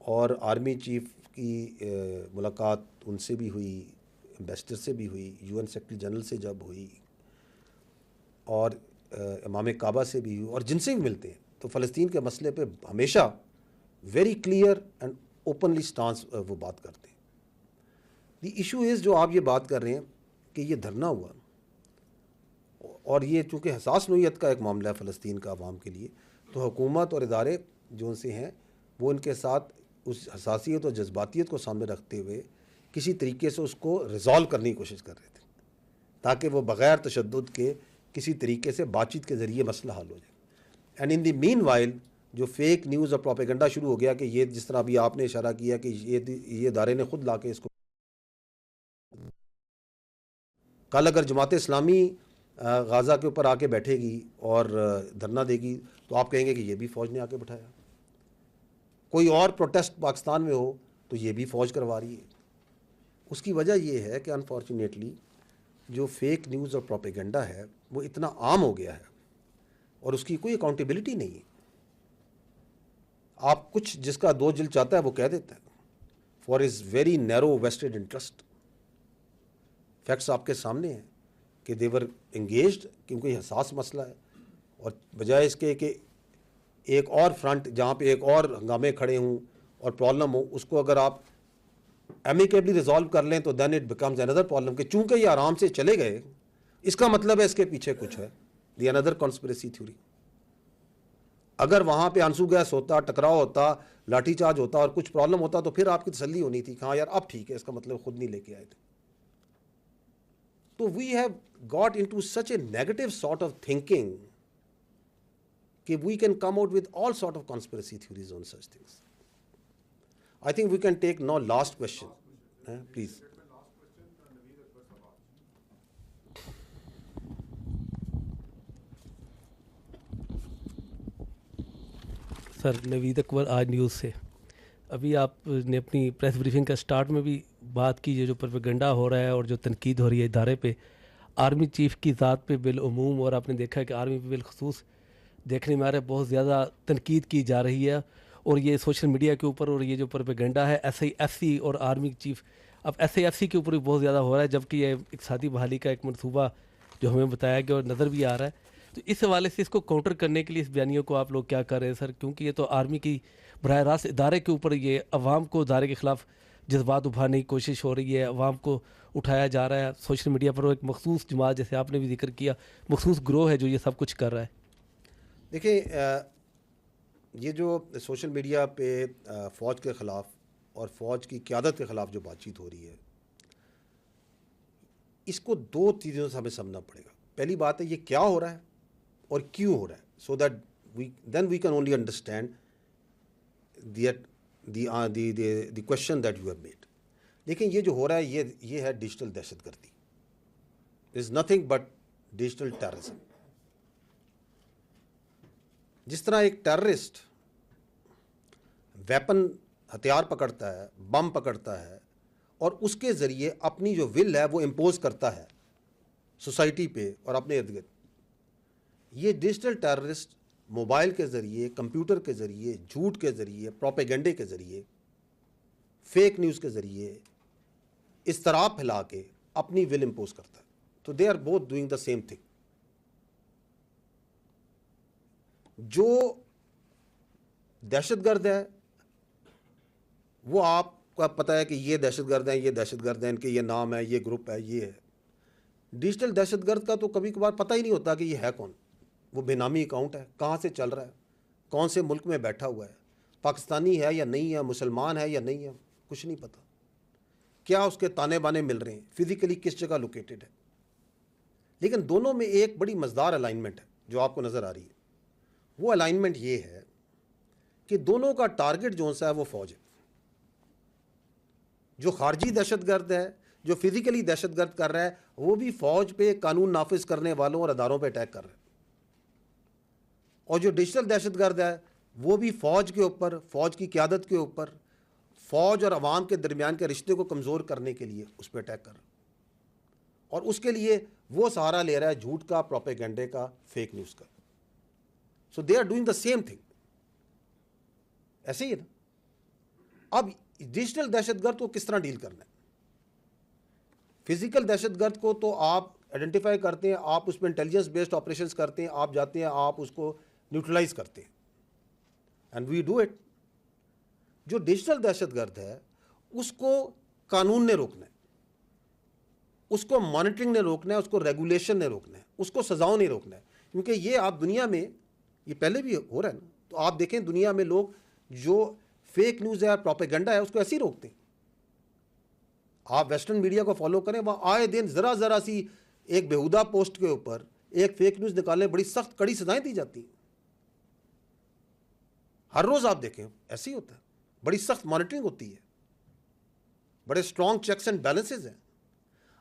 اور آرمی چیف کی ملاقات ان سے بھی ہوئی, ایمبیسڈر سے بھی ہوئی, UN سیکرٹری جنرل سے جب ہوئی, اور امام کعبہ سے بھی ہوئی, اور جن سے بھی ملتے ہیں, تو فلسطین کے مسئلے پہ ہمیشہ very clear and openly stance وہ بات کرتے ہیں. دی ایشو از, جو آپ یہ بات کر رہے ہیں کہ یہ دھرنا ہوا, اور یہ چونکہ حساس نوعیت کا ایک معاملہ ہے فلسطین کا عوام کے لیے, تو حکومت اور ادارے جو ان سے ہیں وہ ان کے ساتھ اس حساسیت اور جذباتیت کو سامنے رکھتے ہوئے کسی طریقے سے اس کو ریزالو کرنے کی کوشش کر رہے تھے, تاکہ وہ بغیر تشدد کے کسی طریقے سے بات چیت کے ذریعے مسئلہ حل ہو جائے. And in the meanwhile جو فیک نیوز اور پروپیگنڈا شروع ہو گیا کہ یہ, جس طرح ابھی آپ نے اشارہ کیا کہ یہ ادارے نے خود لا کے اس کو, کل اگر جماعت اسلامی غازہ کے اوپر آ کے بیٹھے گی اور دھرنا دے گی تو آپ کہیں گے کہ یہ بھی فوج نے آ کے بٹھایا. کوئی اور پروٹیسٹ پاکستان میں ہو تو یہ بھی فوج کروا رہی ہے. اس کی وجہ یہ ہے کہ انفارچونیٹلی جو فیک نیوز اور پروپیگنڈا ہے وہ اتنا عام ہو گیا ہے, اور اس کی کوئی اکاؤنٹیبلٹی نہیں ہے. آپ کچھ جس کا دو جلد چاہتا ہے وہ کہہ دیتا ہے for his very narrow vested interest. Facts آپ کے سامنے ہیں کہ دیور انگیجڈ, کیونکہ یہ حساس مسئلہ ہے, اور بجائے اس کے کہ ایک اور فرنٹ جہاں پہ ایک اور ہنگامے کھڑے ہوں اور پرابلم ہو, اس کو اگر آپ ایمیکیبلی ریزالو کر لیں تو دین اٹ بیکمز اندر پرابلم, کہ چونکہ یہ آرام سے چلے گئے اس کا مطلب ہے اس کے پیچھے کچھ ہے, دی اندر کانسپریسی تھیوری. اگر وہاں پہ آنسو گیس ہوتا, ٹکراؤ ہوتا, لاٹھی چارج ہوتا اور کچھ پرابلم ہوتا تو پھر آپ کی تسلی ہونی تھی کہ ہاں یار اب ٹھیک ہے, اس کا مطلب خود نہیں لے کے آئے تھے. تو we have got into such a negative sort of thinking کہ we can come out with all sort of conspiracy theories on such things. I think we can take now last question. Please. Sir Naveed Akbar Aaj news سے. ابھی آپ نے اپنی press briefing کا start میں بھی بات کی, جو پروپیگنڈا ہو رہا ہے اور جو تنقید ہو رہی ہے ادارے پہ, آرمی چیف کی ذات پہ بالعموم, اور آپ نے دیکھا ہے کہ آرمی پہ بالخصوص دیکھنے میں آ رہا ہے بہت زیادہ تنقید کی جا رہی ہے, اور یہ سوشل میڈیا کے اوپر, اور یہ جو پروپیگنڈا ہے SIFC اور آرمی چیف, اب SIFC کے اوپر بھی بہت زیادہ ہو رہا ہے, جبکہ یہ اقتصادی بحالی کا ایک منصوبہ جو ہمیں بتایا گیا اور نظر بھی آ رہا ہے. تو اس حوالے سے اس کو کاؤنٹر کرنے کے لیے اس بیانیوں کو آپ لوگ کیا کر رہے ہیں سر, کیونکہ یہ تو آرمی کی براہ راست ادارے کے اوپر, یہ عوام کو ادارے کے خلاف جذبات ابھارنے کی کوشش ہو رہی ہے, عوام کو اٹھایا جا رہا ہے سوشل میڈیا پر, وہ ایک مخصوص جماعت جیسے آپ نے بھی ذکر کیا, مخصوص گروہ ہے جو یہ سب کچھ کر رہا ہے. دیکھیں, یہ جو سوشل میڈیا پہ فوج کے خلاف اور فوج کی قیادت کے خلاف جو بات چیت ہو رہی ہے, اس کو دو چیزوں سے ہمیں سمجھنا پڑے گا. پہلی بات ہے یہ کیا ہو رہا ہے اور کیوں ہو رہا ہے, so that then we can only understand the question that you have made. لیکن یہ جو ہو رہا ہے یہ ہے ڈیجیٹل دہشت گردی. It is nothing but digital terrorism. جس طرح ایک ٹیررسٹ ویپن ہتھیار پکڑتا ہے, بم پکڑتا ہے, اور اس کے ذریعے اپنی جو ول ہے وہ امپوز کرتا ہے سوسائٹی پہ اور اپنے ارد گرد, یہ ڈیجیٹل ٹیررسٹ موبائل کے ذریعے, کمپیوٹر کے ذریعے, جھوٹ کے ذریعے, پروپیگنڈے کے ذریعے, فیک نیوز کے ذریعے اضطراب پھیلا کے اپنی ول امپوز کرتا ہے. تو they are both doing the same thing. جو دہشت گرد ہے وہ آپ کو پتہ ہے کہ یہ دہشت گرد ہیں, یہ دہشت گرد ہیں, ان کے یہ نام ہے, یہ گروپ ہے, یہ ہے. ڈیجیٹل دہشت گرد کا تو کبھی کبھار پتہ ہی نہیں ہوتا کہ یہ ہے کون. وہ بے نامی اکاؤنٹ ہے, کہاں سے چل رہا ہے, کون سے ملک میں بیٹھا ہوا ہے, پاکستانی ہے یا نہیں ہے, مسلمان ہے یا نہیں ہے, کچھ نہیں پتہ. کیا اس کے تانے بانے مل رہے ہیں, فزیکلی کس جگہ لوکیٹڈ ہے. لیکن دونوں میں ایک بڑی مزدار الائنمنٹ ہے جو آپ کو نظر آ رہی ہے. وہ الائنمنٹ یہ ہے کہ دونوں کا ٹارگٹ جو سا ہے وہ فوج ہے. جو خارجی دہشت گرد ہے, جو فزیکلی دہشت گرد کر رہا ہے, وہ بھی فوج پہ, قانون نافذ کرنے والوں اور اداروں پہ اٹیک کر رہا ہے. اور جو ڈیجیٹل دہشت گرد ہے وہ بھی فوج کے اوپر, فوج کی قیادت کے اوپر, فوج اور عوام کے درمیان کے رشتے کو کمزور کرنے کے لیے اس پہ اٹیک کر رہا ہے. اور اس کے لیے وہ سہارا لے رہا ہے جھوٹ کا, پروپیگنڈے کا, فیک نیوز کا. So they are doing the same thing. ایسے ہی ہے نا. اب ڈیجیٹل دہشت گرد کو کس طرح ڈیل کرنا ہے؟ فزیکل دہشت گرد کو تو آپ آئیڈینٹیفائی کرتے ہیں, آپ اس میں انٹیلیجنس بیسڈ آپریشنس کرتے ہیں, آپ جاتے ہیں, آپ اس کو نیوٹرلائز کرتے ہیں, اینڈ وی ڈو اٹ. جو ڈیجیٹل دہشت گرد ہے اس کو قانون نے روکنا ہے, اس کو مانیٹرنگ نے روکنا ہے, اس کو ریگولیشن نے روکنا ہے, اس کو سزاؤں نے روکنا ہے. کیونکہ یہ آپ دنیا میں, یہ پہلے بھی ہو رہا ہے نا, تو آپ دیکھیں دنیا میں لوگ جو فیک نیوز ہے, پروپیگنڈا ہے, اس کو ایسے ہی روکتے ہیں. آپ ویسٹرن میڈیا کو فالو کریں, وہاں آئے دن ذرا ذرا سی ایک بیہودہ پوسٹ کے اوپر ایک فیک نیوز نکالنے بڑی سخت کڑی سزائیں دی جاتی ہیں. ہر روز آپ دیکھیں ایسے ہی ہوتا ہے, بڑی سخت مانیٹرنگ ہوتی ہے, بڑے اسٹرانگ چیکس اینڈ بیلنسز ہیں.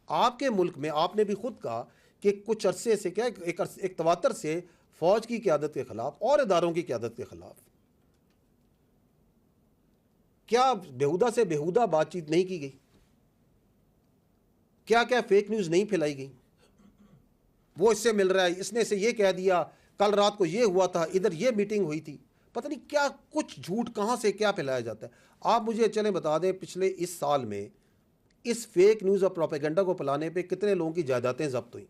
آپ کے ملک میں آپ نے بھی خود کہا کہ کچھ عرصے سے کیا ایک تواتر سے فوج کی قیادت کے خلاف اور اداروں کی قیادت کے خلاف کیا بیہودہ سے بیہودہ بات چیت نہیں کی گئی, کیا کیا فیک نیوز نہیں پھیلائی گئی. وہ اس سے مل رہا ہے, اس نے سے یہ کہہ دیا, کل رات کو یہ ہوا تھا, ادھر یہ میٹنگ ہوئی تھی, پتہ نہیں کیا کچھ جھوٹ کہاں سے کیا پھیلایا جاتا ہے. آپ مجھے چلیں بتا دیں پچھلے اس سال میں اس فیک نیوز اور پروپیگنڈا کو پھیلانے پہ کتنے لوگوں کی جائیدادیں ضبط ہوئی,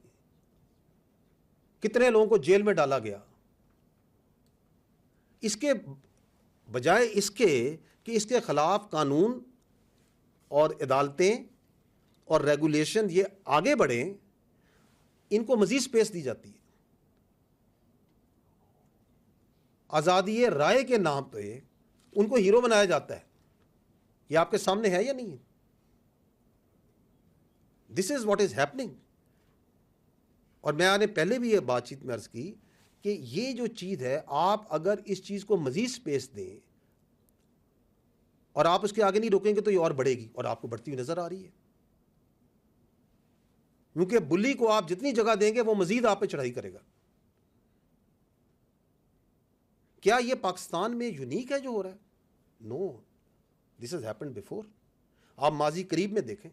کتنے لوگوں کو جیل میں ڈالا گیا. اس کے بجائے اس کے کہ اس کے خلاف قانون اور عدالتیں اور ریگولیشن یہ آگے بڑھیں, ان کو مزید سپیس دی جاتی ہے. آزادی رائے کے نام پہ ان کو ہیرو بنایا جاتا ہے. یہ آپ کے سامنے ہے یا نہیں ہے؟ دس از واٹ از ہیپننگ. اور میں نے پہلے بھی یہ بات چیت میں عرض کی کہ یہ جو چیز ہے, آپ اگر اس چیز کو مزید سپیس دیں اور آپ اس کے آگے نہیں روکیں گے تو یہ اور بڑھے گی, اور آپ کو بڑھتی ہوئی نظر آ رہی ہے. کیونکہ بلی کو آپ جتنی جگہ دیں گے وہ مزید آپ پہ چڑھائی کرے گا. کیا یہ پاکستان میں یونیک ہے جو ہو رہا ہے؟ نو, دس ہیز ہیپنڈ بیفور. آپ ماضی قریب میں دیکھیں,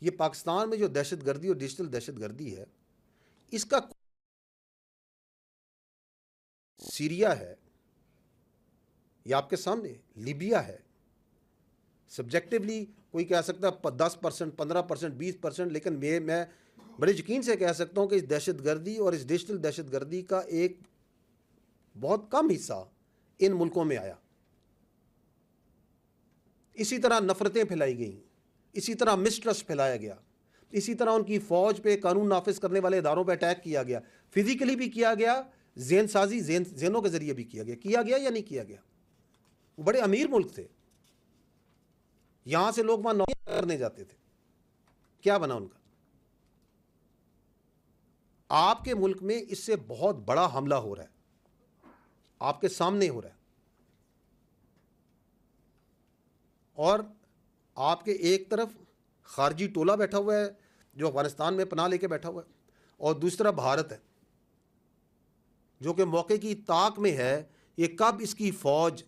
یہ پاکستان میں جو دہشت گردی اور ڈیجیٹل دہشت گردی ہے, اس کا سیریا ہے, یہ آپ کے سامنے لیبیا ہے. سبجیکٹولی کوئی کہہ سکتا ہے 10%, 15%, 20%, لیکن میں بڑے یقین سے کہہ سکتا ہوں کہ اس دہشت گردی اور اس ڈیجیٹل دہشت گردی کا ایک بہت کم حصہ ان ملکوں میں آیا. اسی طرح نفرتیں پھیلائی گئیں, اسی طرح مسٹرسٹ پھیلایا گیا, اسی طرح ان کی فوج پہ, قانون نافذ کرنے والے اداروں پہ اٹیک کیا گیا, فزیکلی بھی کیا گیا, ذہن سازی ذہنوں کے ذریعے بھی کیا گیا یا نہیں کیا گیا. وہ بڑے امیر ملک تھے, یہاں سے لوگ وہاں نوکری کرنے جاتے تھے, کیا بنا ان کا؟ آپ کے ملک میں اس سے بہت بڑا حملہ ہو رہا ہے, آپ کے سامنے ہو رہا ہے, اور آپ کے ایک طرف خارجی ٹولہ بیٹھا ہوا ہے جو افغانستان میں پناہ لے کے بیٹھا ہوا ہے, اور دوسری طرف بھارت ہے جو کہ موقع کی طاق میں ہے یہ کب اس کی فوج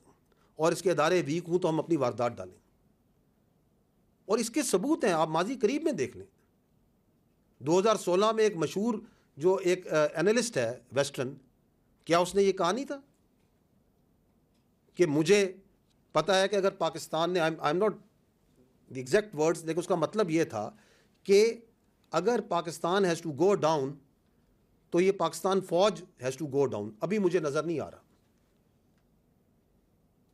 اور اس کے ادارے ویک ہوں تو ہم اپنی واردات ڈالیں. اور اس کے ثبوت ہیں, آپ ماضی قریب میں دیکھ لیں. 2016 میں ایک مشہور جو ایک اینالسٹ ہے ویسٹرن, کیا اس نے یہ کہا نہیں تھا کہ مجھے پتا ہے کہ اگر پاکستان نے, I am not the exact words, لیکن اس کا مطلب یہ تھا کہ اگر Pakistan has to go down تو یہ پاکستان فوج ہیز ٹو گو ڈاؤن. ابھی مجھے نظر نہیں آ رہا.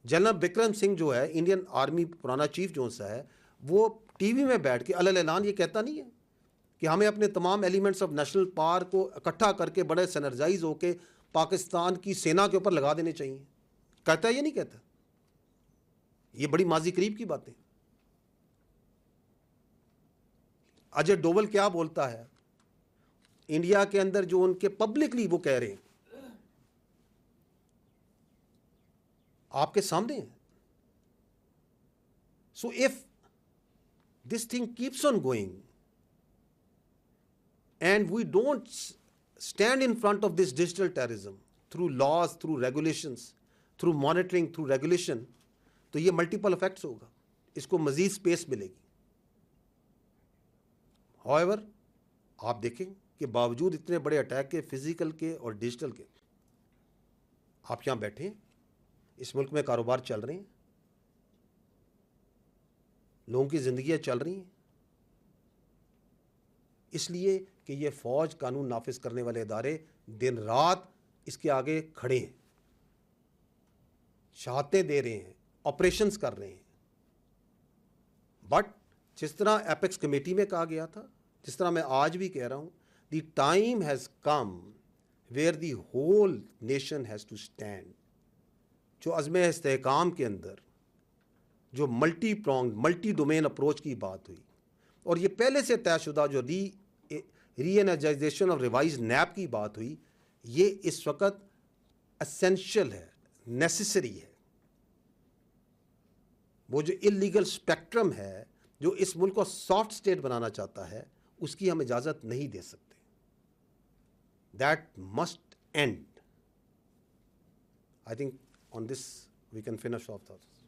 جنرل بکرم سنگھ جو ہے انڈین آرمی پرانا چیف جو سا ہے, وہ ٹی وی میں بیٹھ کے علیہ اعلان یہ کہتا نہیں ہے کہ ہمیں اپنے تمام ایلیمنٹس آف نیشنل پاور کو اکٹھا کر کے بڑے سینرجائز ہو کے پاکستان کی سینا کے اوپر لگا دینے چاہیے. کہتا ہے یہ نہیں کہتا. یہ بڑی ماضی قریب کی باتیں. اجے ڈوول کیا بولتا ہے انڈیا کے اندر جو ان کے پبلکلی وہ کہہ رہے ہیں, آپ کے سامنے ہیں. So if this thing keeps on going and we don't stand in front of this digital terrorism through laws, through regulations, through monitoring, through regulation, تو یہ ملٹیپل افیکٹس ہوگا, اس کو مزید سپیس ملے گی. ہوائیور آپ دیکھیں کہ باوجود اتنے بڑے اٹیک کے, فزیکل کے اور ڈیجیٹل کے, آپ یہاں بیٹھے ہیں, اس ملک میں کاروبار چل رہے ہیں, لوگوں کی زندگیاں چل رہی ہیں, اس لیے کہ یہ فوج قانون نافذ کرنے والے ادارے دن رات اس کے آگے کھڑے ہیں, شہادتیں دے رہے ہیں, آپریشنز کر رہے ہیں. بٹ جس طرح ایپیکس کمیٹی میں کہا گیا تھا, جس طرح میں آج بھی کہہ رہا ہوں, the time has come where the whole nation has to stand. جو عزم استحکام کے اندر جو multi prong multi domain approach کی بات ہوئی, اور یہ پہلے سے طے شدہ جو ری انرجائزیشن اور ریوائز نیب کی بات ہوئی, یہ اس وقت اسینشل ہے, نیسیسری ہے. وہ جو اللیگل اسپیکٹرم ہے جو اس ملک کو سافٹ اسٹیٹ بنانا چاہتا ہے, اس کی ہم اجازت نہیں دے سکتے. That must end. I think on this we can finish off thoughts.